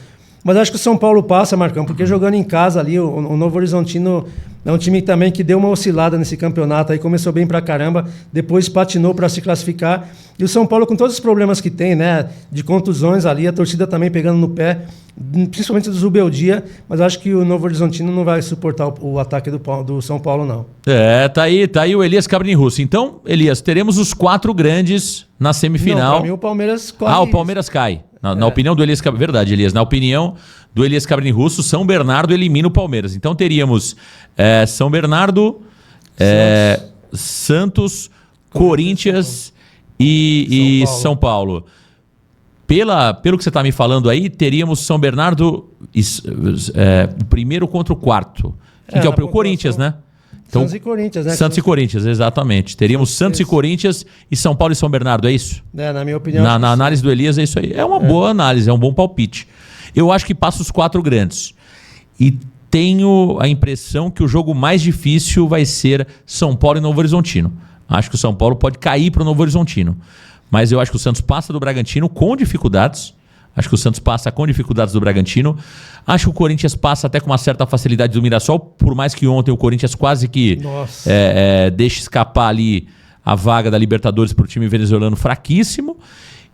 Mas acho que o São Paulo passa, Marcão, porque jogando em casa ali, o Novo Horizontino é um time também que deu uma oscilada nesse campeonato, aí começou bem pra caramba, depois patinou para se classificar. E o São Paulo, com todos os problemas que tem, né, de contusões ali, a torcida também pegando no pé, principalmente do Zubeldia, mas acho que o Novo Horizontino não vai suportar o ataque do São Paulo, não. Tá aí o Elias Cabrini Russo. Então, Elias, teremos os 4 grandes na semifinal. Não, pra mim o Palmeiras corre. O Palmeiras cai. Na opinião do Elias Cabrini... Verdade, Elias. Na opinião do Elias Cabrini Russo, São Bernardo elimina o Palmeiras. Então teríamos São Bernardo, Santos, Corinthians e São Paulo. Pelo que você está me falando aí, teríamos São Bernardo o primeiro contra o quarto. Quem que é o Corinthians, né? Então, Santos e Corinthians, né? Santos e Corinthians, exatamente. Teríamos Santos e Corinthians e São Paulo e São Bernardo, é isso? Na minha opinião. Na análise do Elias é isso aí. É uma boa análise, é um bom palpite. Eu acho que passa os 4 grandes. E tenho a impressão que o jogo mais difícil vai ser São Paulo e Novo Horizontino. Acho que o São Paulo pode cair para o Novo Horizontino. Mas eu acho que o Santos passa do Bragantino com dificuldades. Acho que o Santos passa com dificuldades do Bragantino. Acho que o Corinthians passa até com uma certa facilidade do Mirassol, por mais que ontem o Corinthians quase que deixe escapar ali a vaga da Libertadores para o time venezuelano fraquíssimo.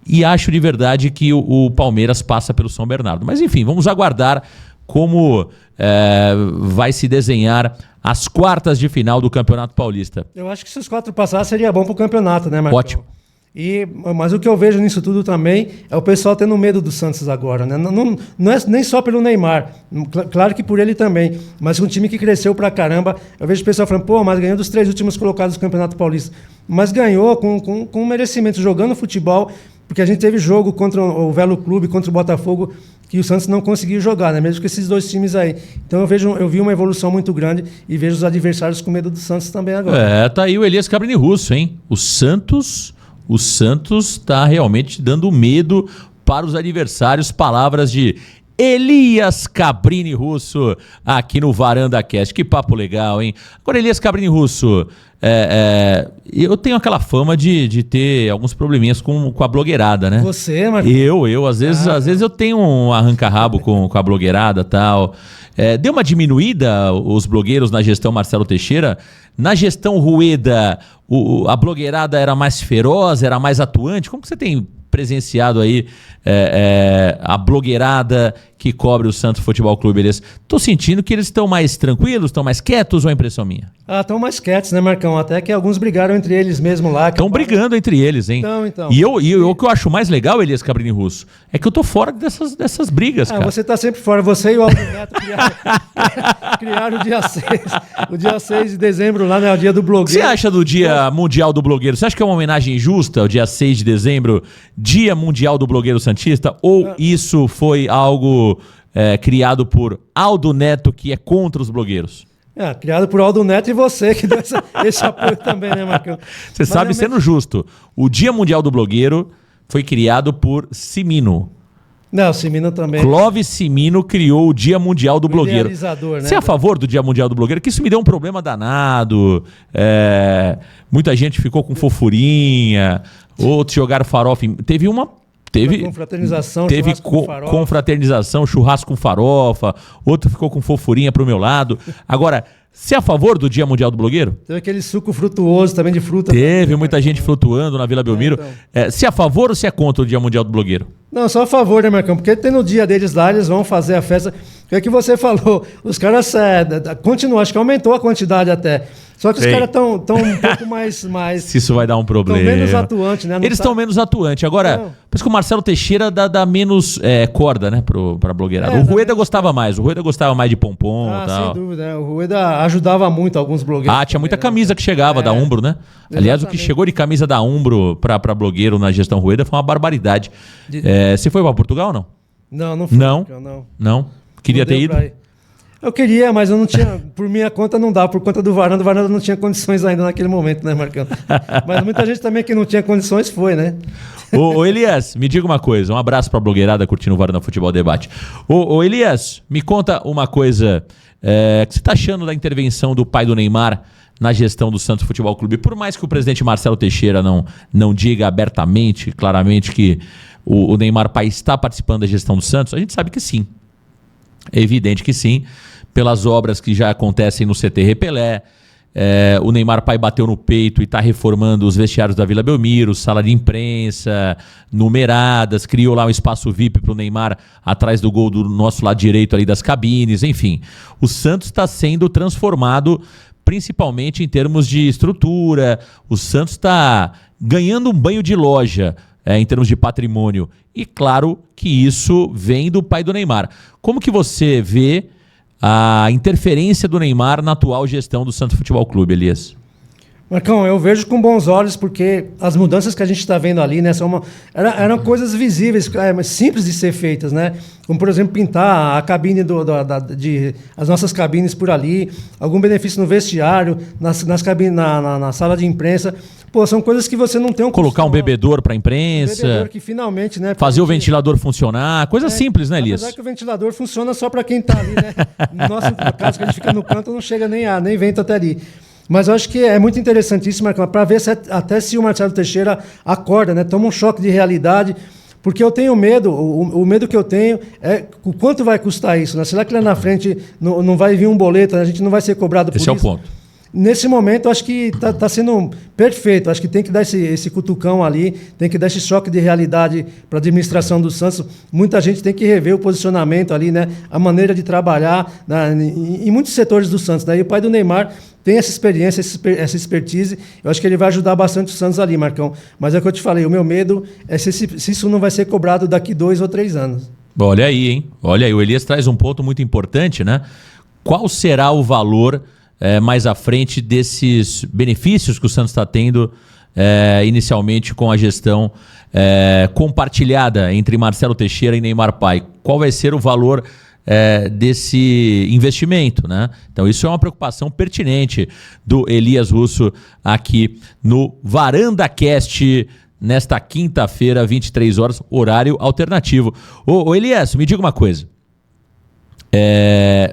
E acho de verdade que o Palmeiras passa pelo São Bernardo. Mas enfim, vamos aguardar como vai se desenhar as quartas de final do Campeonato Paulista. Eu acho que se os 4 passassem seria bom para o campeonato, né, Marcão? Ótimo. Mas o que eu vejo nisso tudo também é o pessoal tendo medo do Santos agora, né? Não é nem só pelo Neymar, claro que por ele também, mas um time que cresceu pra caramba. Eu vejo o pessoal falando, mas ganhou dos 3 últimos colocados do Campeonato Paulista. Mas ganhou com merecimento, jogando futebol, porque a gente teve jogo contra o Velo Clube, contra o Botafogo, que o Santos não conseguiu jogar, né? Mesmo com esses 2 times aí. Então eu vi uma evolução muito grande e vejo os adversários com medo do Santos também agora. Tá aí o Elias Cabrini Russo, hein? O Santos está realmente dando medo para os adversários. Palavras de Elias Cabrini Russo, aqui no Varanda Cast. Que papo legal, hein? Agora, Elias Cabrini Russo, eu tenho aquela fama de ter alguns probleminhas com a blogueirada, né? Você, Marcão? Às vezes eu tenho um arranca-rabo com a blogueirada e tal. Deu uma diminuída os blogueiros na gestão Marcelo Teixeira? Na gestão Rueda, a blogueirada era mais feroz, era mais atuante? Como que você tem presenciado aí a blogueirada que cobre o Santos Futebol Clube? Estou sentindo que eles estão mais tranquilos, estão mais quietos, ou é impressão minha? Estão mais quietos, né, Marcão? Até que alguns brigaram entre eles mesmo lá. Estão brigando entre eles, hein? Então. E o que eu acho mais legal, Elias Cabrini Russo, é que eu tô fora dessas brigas, cara. Você tá sempre fora. Você e o Aldo Neto criaram o dia 6. O dia 6 de dezembro lá, né? O dia do blogueiro. O que você acha do Dia Mundial do Blogueiro? Você acha que é uma homenagem justa, o dia 6 de dezembro, Dia Mundial do Blogueiro Santista? Ou isso foi algo criado por Aldo Neto, que é contra os blogueiros? Criado por Aldo Neto e você, que deu esse apoio também, né, Marcão? Você sabe, sendo justo, o Dia Mundial do Blogueiro foi criado por Cimino. Não, o Cimino também. Clóvis Cimino criou o Dia Mundial do Blogueiro. Né? Você é a favor do Dia Mundial do Blogueiro? Que isso me deu um problema danado. Muita gente ficou com fofurinha, outros jogaram farofa. Teve confraternização, churrasco com farofa, outro ficou com fofurinha pro meu lado. Agora, você é a favor do Dia Mundial do Blogueiro? Teve aquele suco frutuoso também de fruta. Teve muita gente flutuando na Vila Belmiro. Você é a favor ou você é contra o Dia Mundial do Blogueiro? Não, só a favor, né, Marcão? Porque tem no dia deles lá, eles vão fazer a festa. O que você falou? Os caras continuam, acho que aumentou a quantidade até. Só que os caras estão um pouco mais... Se isso vai dar um problema. Estão menos atuantes, né? Eles estão menos atuantes. Agora, parece que o Marcelo Teixeira dá menos corda, né, pra blogueirada. O Rueda gostava mais. O Rueda gostava mais de pompom e tal. Sem dúvida. Né? O Rueda ajudava muito alguns blogueiros. Tinha muita camisa que chegava da Umbro, né? Aliás, o que chegou de camisa da Umbro pra blogueiro na gestão Rueda foi uma barbaridade. Você foi pra Portugal ou não? Não fui. Não? Queria ter ido? Eu queria, mas eu não tinha, por minha conta não dá, por conta do Varanda. O Varanda não tinha condições ainda naquele momento, né, Marcão? Mas muita gente também que não tinha condições foi, né? Ô Elias, me diga uma coisa, um abraço pra blogueirada curtindo o Varanda Futebol Debate. Ô Elias, me conta uma coisa, o que você tá achando da intervenção do pai do Neymar na gestão do Santos Futebol Clube? Por mais que o presidente Marcelo Teixeira não diga abertamente, claramente, que o Neymar pai está participando da gestão do Santos, a gente sabe que sim. É evidente que sim, pelas obras que já acontecem no CT Repelé. O Neymar pai bateu no peito e está reformando os vestiários da Vila Belmiro, sala de imprensa, numeradas, criou lá um espaço VIP para o Neymar atrás do gol do nosso lado direito ali das cabines, enfim. O Santos está sendo transformado principalmente em termos de estrutura. O Santos está ganhando um banho de loja em termos de patrimônio. E claro que isso vem do pai do Neymar. Como que você vê a interferência do Neymar na atual gestão do Santos Futebol Clube, Elias? Marcão, eu vejo com bons olhos, porque as mudanças que a gente está vendo ali, né, eram coisas visíveis, mas simples de ser feitas, né? Como, por exemplo, pintar a cabine as nossas cabines por ali, algum benefício no vestiário, nas cabines, na sala de imprensa. Pô, são coisas que você não tem um colocar um bebedor para a imprensa. Um bebedor que finalmente, né? Fazer o ventilador funcionar, coisa simples, né, Elias? Apesar que o ventilador funciona só para quem está ali, né? No nosso caso, que a gente fica no canto, não chega nem vento até ali. Mas eu acho que é muito interessante isso, Marcão, para ver até se o Marcelo Teixeira acorda, né? Toma um choque de realidade, porque eu tenho medo, o medo que eu tenho é o quanto vai custar isso, né? Será que lá na frente não vai vir um boleto, né? A gente não vai ser cobrado por isso? Esse é o ponto. Nesse momento, acho que está sendo perfeito. Acho que tem que dar esse cutucão ali, tem que dar esse choque de realidade para a administração do Santos. Muita gente tem que rever o posicionamento ali, né? A maneira de trabalhar em muitos setores do Santos, né? E o pai do Neymar tem essa experiência, essa expertise. Eu acho que ele vai ajudar bastante o Santos ali, Marcão. Mas é o que eu te falei, o meu medo é se isso não vai ser cobrado daqui 2 ou 3 anos. Olha aí, hein? Olha aí, o Elias traz um ponto muito importante, né? Qual será o valor mais à frente desses benefícios que o Santos está tendo inicialmente com a gestão compartilhada entre Marcelo Teixeira e Neymar pai? Qual vai ser o valor desse investimento, né? Então isso é uma preocupação pertinente do Elias Russo aqui no Varanda Cast nesta quinta-feira, 23 horas, horário alternativo. Ô Elias, me diga uma coisa.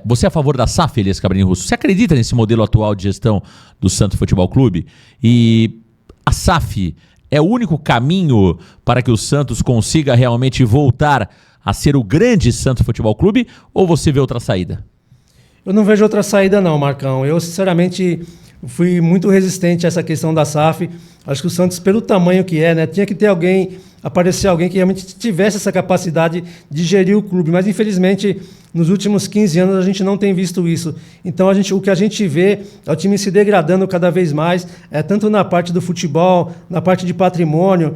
Você é a favor da SAF, Elias Cabrini Russo? Você acredita nesse modelo atual de gestão do Santos Futebol Clube? E a SAF é o único caminho para que o Santos consiga realmente voltar a ser o grande Santos Futebol Clube? Ou você vê outra saída? Eu não vejo outra saída não, Marcão. Eu, sinceramente, fui muito resistente a essa questão da SAF. Acho que o Santos, pelo tamanho que é, né, tinha que ter aparecer alguém que realmente tivesse essa capacidade de gerir o clube. Mas, infelizmente, nos últimos 15 anos a gente não tem visto isso. Então, o que a gente vê é o time se degradando cada vez mais, tanto na parte do futebol, na parte de patrimônio.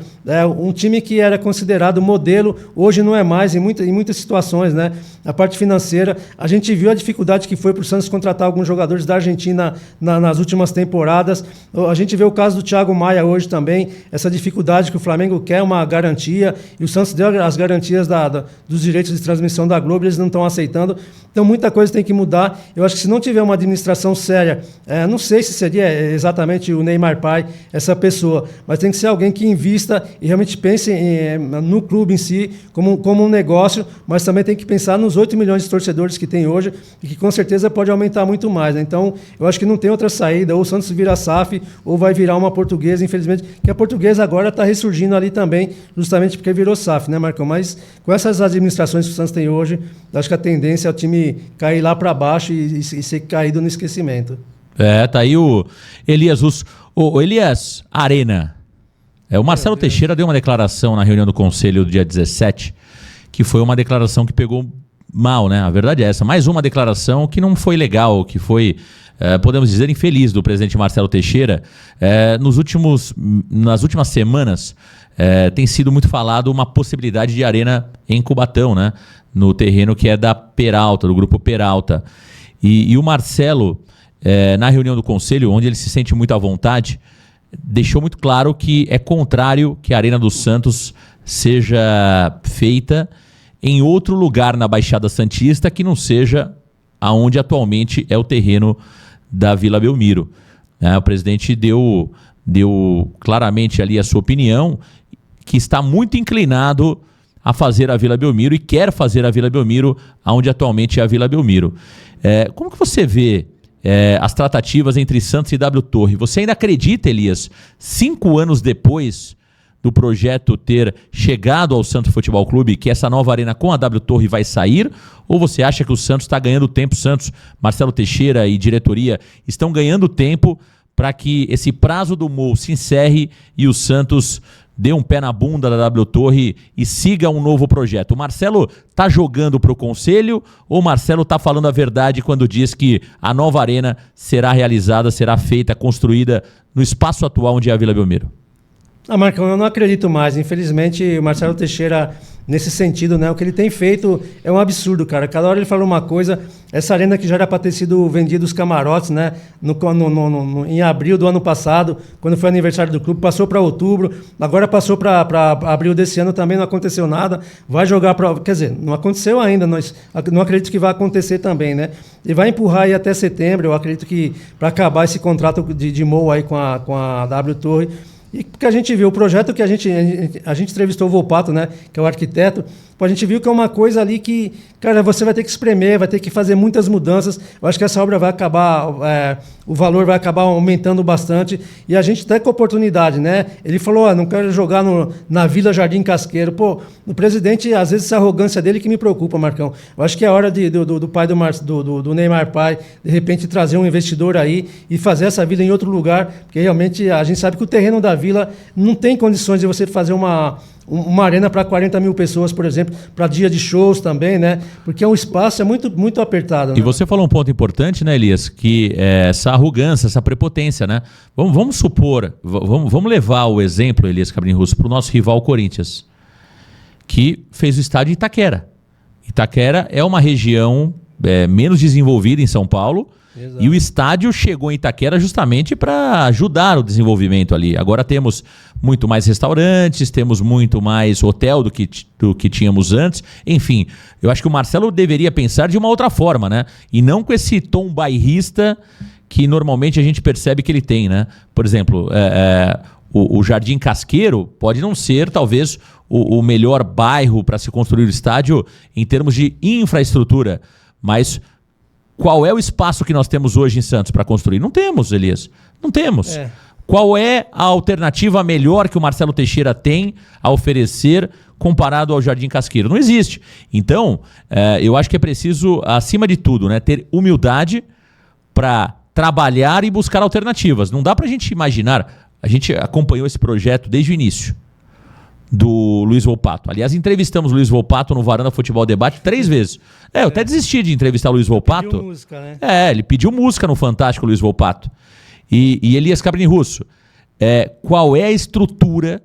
Um time que era considerado modelo, hoje não é mais, em muitas situações, né? Na parte financeira, a gente viu a dificuldade que foi para o Santos contratar alguns jogadores da Argentina nas últimas temporadas. A gente vê o caso do Thiago Maia hoje também, essa dificuldade que o Flamengo quer uma garantia, e o Santos deu as garantias dos direitos de transmissão da Globo, eles não estão aceitando. Então, muita coisa tem que mudar. Eu acho que se não tiver uma administração séria, não sei se seria exatamente o Neymar Pai, essa pessoa, mas tem que ser alguém que invista e realmente pense no clube em si, como um negócio, mas também tem que pensar nos 8 milhões de torcedores que tem hoje e que com certeza pode aumentar muito mais, né? Então, eu acho que não tem outra saída. Ou o Santos vira SAF, ou vai virar uma Portuguesa, infelizmente, que a Portuguesa agora está ressurgindo ali também, justamente porque virou SAF, né, Marcão? Mas com essas administrações que o Santos tem hoje, acho que a tendência é o time cair lá para baixo e ser caído no esquecimento. Tá aí o Elias Russo. O Elias Arena. O Marcelo Teixeira deu uma declaração na reunião do Conselho do dia 17, que foi uma declaração que pegou mal, né? A verdade é essa. Mais uma declaração que não foi legal, que foi, podemos dizer, infeliz do presidente Marcelo Teixeira. Nas últimas semanas, tem sido muito falado uma possibilidade de arena em Cubatão, né? No terreno que é da Peralta, do grupo Peralta. E o Marcelo, na reunião do Conselho, onde ele se sente muito à vontade, deixou muito claro que é contrário que a Arena do Santos seja feita em outro lugar na Baixada Santista que não seja aonde atualmente é o terreno da Vila Belmiro. O presidente deu claramente ali a sua opinião, que está muito inclinado a fazer a Vila Belmiro e quer fazer a Vila Belmiro aonde atualmente é a Vila Belmiro. Como que você vê as tratativas entre Santos e W Torre? Você ainda acredita, Elias, 5 anos depois do projeto ter chegado ao Santos Futebol Clube, que essa nova arena com a W Torre vai sair? Ou você acha que o Santos está ganhando tempo? Santos, Marcelo Teixeira e diretoria estão ganhando tempo para que esse prazo do MOU se encerre e o Santos dê um pé na bunda da W Torre e siga um novo projeto? O Marcelo está jogando para o Conselho ou o Marcelo está falando a verdade quando diz que a nova arena será realizada, será feita, construída no espaço atual onde é a Vila Belmiro? Marcão, eu não acredito mais. Infelizmente, o Marcelo Teixeira, nesse sentido, né, o que ele tem feito é um absurdo, cara. Cada hora ele fala uma coisa. Essa arena que já era para ter sido vendida os camarotes, né, em abril do ano passado, quando foi aniversário do clube, passou para outubro, agora passou para abril desse ano, também não aconteceu nada. Vai jogar para... Quer dizer, não aconteceu ainda, não acredito que vai acontecer também, né? E vai empurrar aí até setembro, eu acredito que para acabar esse contrato de MOU aí com a W Torre. E porque a gente viu o projeto que a gente entrevistou o Volpato, né, que é o arquiteto, a gente viu que é uma coisa ali que, cara, você vai ter que espremer, vai ter que fazer muitas mudanças. Eu acho que essa obra vai acabar, o valor vai acabar aumentando bastante. E a gente está com oportunidade, né? Ele falou, não quero jogar na Vila Jardim Casqueiro. Pô, o presidente, às vezes, essa arrogância dele que me preocupa, Marcão. Eu acho que é hora do pai do Neymar Pai, de repente, trazer um investidor aí e fazer essa vila em outro lugar, porque realmente a gente sabe que o terreno da vila não tem condições de você fazer uma arena para 40 mil pessoas, por exemplo, para dia de shows também, né? Porque o espaço é muito, muito apertado. Né? E você falou um ponto importante, né, Elias? Que essa arrogância, essa prepotência, né? Vamos supor, vamos levar o exemplo, Elias Cabrini Russo, para o nosso rival Corinthians, que fez o estádio Itaquera. Itaquera é uma região menos desenvolvida em São Paulo. Exato. E o estádio chegou em Itaquera justamente para ajudar o desenvolvimento ali. Agora temos muito mais restaurantes, temos muito mais hotel do que tínhamos antes. Enfim, eu acho que o Marcelo deveria pensar de uma outra forma, né? E não com esse tom bairrista que normalmente a gente percebe que ele tem, né? Por exemplo, o Jardim Casqueiro pode não ser, talvez, o melhor bairro para se construir o estádio em termos de infraestrutura. Mas qual é o espaço que nós temos hoje em Santos para construir? Não temos, Elias. Não temos. Qual é a alternativa melhor que o Marcelo Teixeira tem a oferecer comparado ao Jardim Casqueiro? Não existe. Então, eu acho que é preciso, acima de tudo, né, ter humildade para trabalhar e buscar alternativas. Não dá para a gente imaginar, a gente acompanhou esse projeto desde o início do Luiz Volpato. Aliás, entrevistamos o Luiz Volpato no Varanda Futebol Debate 3 vezes. Eu até desisti de entrevistar o Luiz Volpato. Pediu música, né? Ele pediu música no Fantástico, Luiz Volpato. E Elias Cabrini Russo, qual é a estrutura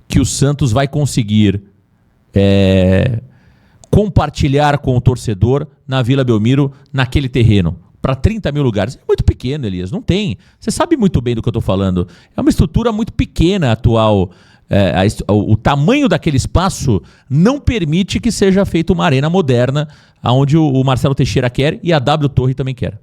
que o Santos vai conseguir compartilhar com o torcedor na Vila Belmiro, naquele terreno, para 30 mil lugares? É muito pequeno, Elias, não tem. Você sabe muito bem do que eu estou falando. É uma estrutura muito pequena atual. O tamanho daquele espaço não permite que seja feita uma arena moderna, onde o Marcelo Teixeira quer e a W Torre também quer.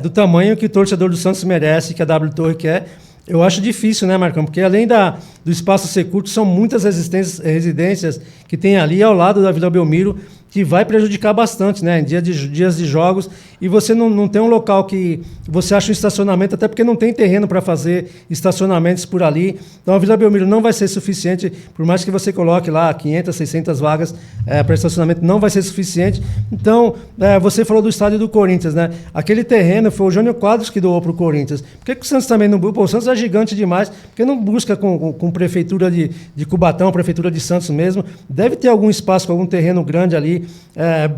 Do tamanho que o torcedor do Santos merece, que a W Torre quer, eu acho difícil, né, Marcão? Porque além do espaço ser curto, são muitas residências que tem ali ao lado da Vila Belmiro, que vai prejudicar bastante, né, em dias de jogos, e você não tem um local que você acha um estacionamento, até porque não tem terreno para fazer estacionamentos por ali. Então a Vila Belmiro não vai ser suficiente, por mais que você coloque lá 500, 600 vagas para estacionamento, não vai ser suficiente. Então, você falou do estádio do Corinthians, né? Aquele terreno foi o Jânio Quadros que doou para o Corinthians. Por que o Santos também não busca? O Santos é gigante demais, por que não busca com prefeitura de Cubatão, prefeitura de Santos mesmo? Deve ter algum espaço, algum terreno grande ali,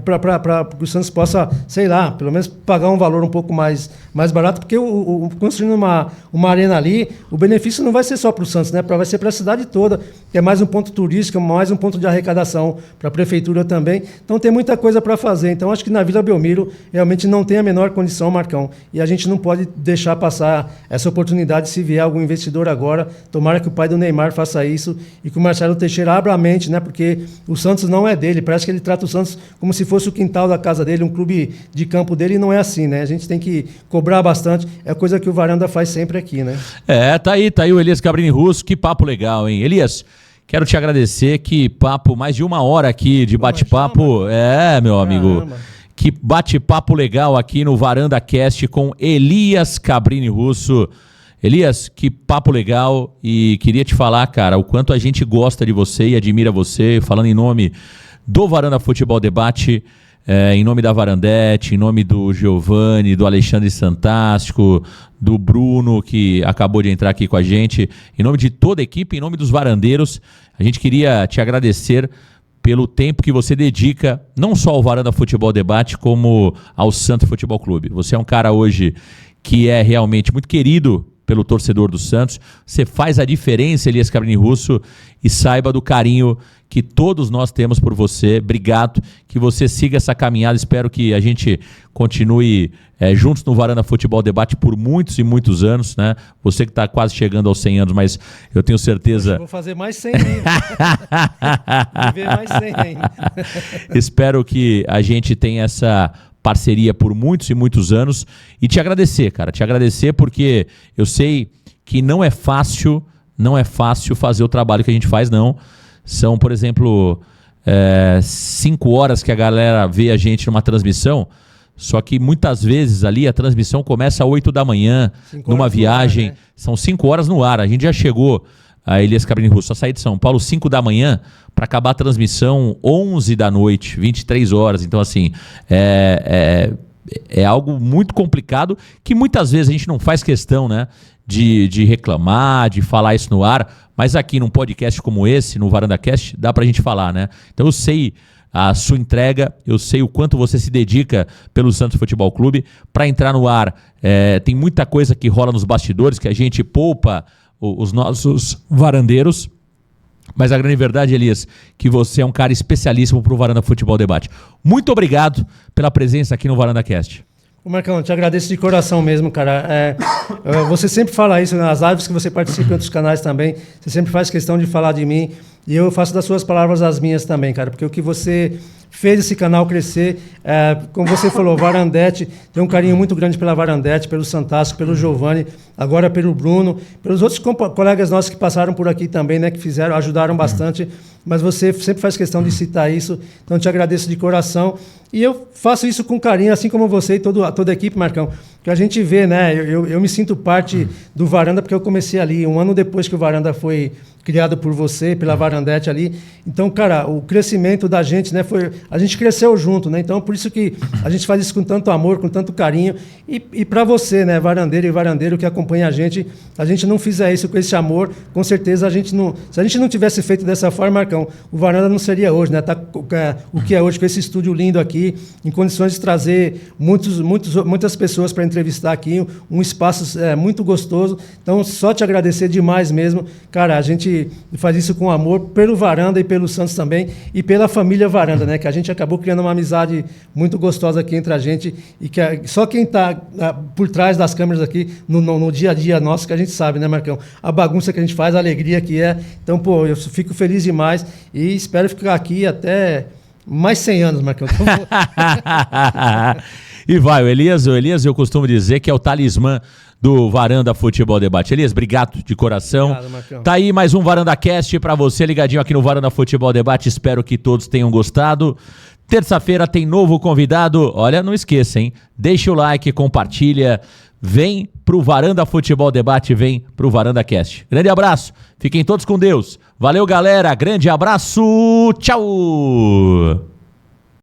para que o Santos possa, sei lá, pelo menos pagar um valor um pouco mais barato, porque construindo uma arena ali, o benefício não vai ser só para o Santos, né? Vai ser para a cidade toda, que é mais um ponto turístico, mais um ponto de arrecadação para a prefeitura também. Então tem muita coisa para fazer. Então acho que na Vila Belmiro realmente não tem a menor condição, Marcão, e a gente não pode deixar passar essa oportunidade se vier algum investidor agora. Tomara que o pai do Neymar faça isso e que o Marcelo Teixeira abra a mente, né? Porque o Santos não é dele, parece que ele trata o Santos como se fosse o quintal da casa dele, um clube de campo dele, e não é assim, né? A gente tem que cobrar bastante, é coisa que o Varanda faz sempre aqui, né? Tá aí o Elias Cabrini Russo, que papo legal, hein? Elias, quero te agradecer, que papo, mais de 1 hora aqui de bate-papo, meu amigo. Que bate-papo legal aqui no Varanda Cast com Elias Cabrini Russo. Elias, que papo legal, e queria te falar, cara, o quanto a gente gosta de você e admira você, falando em nome do Varanda Futebol Debate, em nome da Varandete, em nome do Giovanni, do Alexandre Santástico, do Bruno, que acabou de entrar aqui com a gente, em nome de toda a equipe, em nome dos varandeiros, a gente queria te agradecer pelo tempo que você dedica, não só ao Varanda Futebol Debate, como ao Santos Futebol Clube. Você é um cara hoje que é realmente muito querido pelo torcedor do Santos. Você faz a diferença, Elias Cabrini Russo, e saiba do carinho que todos nós temos por você. Obrigado, que você siga essa caminhada. Espero que a gente continue juntos no Varanda Futebol Debate por muitos e muitos anos, né? Você que está quase chegando aos 100 anos, mas eu tenho certeza... Vou fazer mais 100 ainda. Viver mais 100 ainda. Espero que a gente tenha essa parceria por muitos e muitos anos, e te agradecer, cara, porque eu sei que não é fácil fazer o trabalho que a gente faz, não. São, por exemplo, 5 horas que a galera vê a gente numa transmissão, só que muitas vezes ali a transmissão começa às 8 da manhã, numa viagem, ar, né? São 5 horas no ar, a gente já chegou, a Elias Cabrini Russo, a sair de São Paulo 5 da manhã, para acabar a transmissão 11 da noite, 23 horas. Então, assim, é algo muito complicado, que muitas vezes a gente não faz questão, né, de reclamar, de falar isso no ar, mas aqui num podcast como esse, no Varanda Cast, dá pra gente falar, né? Então eu sei a sua entrega, eu sei o quanto você se dedica pelo Santos Futebol Clube para entrar no ar. Tem muita coisa que rola nos bastidores que a gente poupa os nossos varandeiros, mas a grande verdade, Elias, que você é um cara especialíssimo para o Varanda Futebol Debate. Muito obrigado pela presença aqui no Varanda Cast. Ô Marcão, eu te agradeço de coração mesmo, cara. Você sempre fala isso nas lives que você participa em outros canais também, você sempre faz questão de falar de mim, E eu faço das suas palavras as minhas também, cara, porque o que você fez esse canal crescer, como você falou, Varandete, tem um carinho muito grande pela Varandete, pelo Santasco, pelo Giovanni, agora pelo Bruno, pelos outros colegas nossos que passaram por aqui também, né, que ajudaram bastante, mas você sempre faz questão de citar isso, então eu te agradeço de coração. E eu faço isso com carinho, assim como você e toda a equipe, Marcão. Que a gente vê, né? Eu me sinto parte do Varanda, porque eu comecei ali, um ano depois que o Varanda foi criado por você, pela Varandete ali. Então, cara, o crescimento da gente, né? A gente cresceu junto, né? Então, por isso que a gente faz isso com tanto amor, com tanto carinho. E para você, né? Varandeiro e varandeiro que acompanha a gente não fizer isso com esse amor, com certeza a gente não... Se a gente não tivesse feito dessa forma, Marcão, o Varanda não seria hoje, né? O que é hoje, com esse estúdio lindo aqui, em condições de trazer muitas pessoas para entrevistar aqui, um espaço muito gostoso. Então, só te agradecer demais mesmo. Cara, a gente faz isso com amor pelo Varanda e pelo Santos também, e pela família Varanda, né? Que a gente acabou criando uma amizade muito gostosa aqui entre a gente, e que só quem está por trás das câmeras aqui, no dia a dia nosso, que a gente sabe, né, Marcão? A bagunça que a gente faz, a alegria que é. Então, pô, eu fico feliz demais e espero ficar aqui até mais 100 anos, Marcão. Então, E vai, o Elias, eu costumo dizer que é o talismã do Varanda Futebol Debate. Elias, obrigado de coração. Obrigado, Marcão. Tá aí mais um Varanda Cast pra você, ligadinho aqui no Varanda Futebol Debate. Espero que todos tenham gostado. Terça-feira tem novo convidado. Olha, não esqueça, hein? Deixa o like, compartilha. Vem pro Varanda Futebol Debate, vem pro Varanda Cast. Grande abraço, fiquem todos com Deus. Valeu, galera, grande abraço, tchau!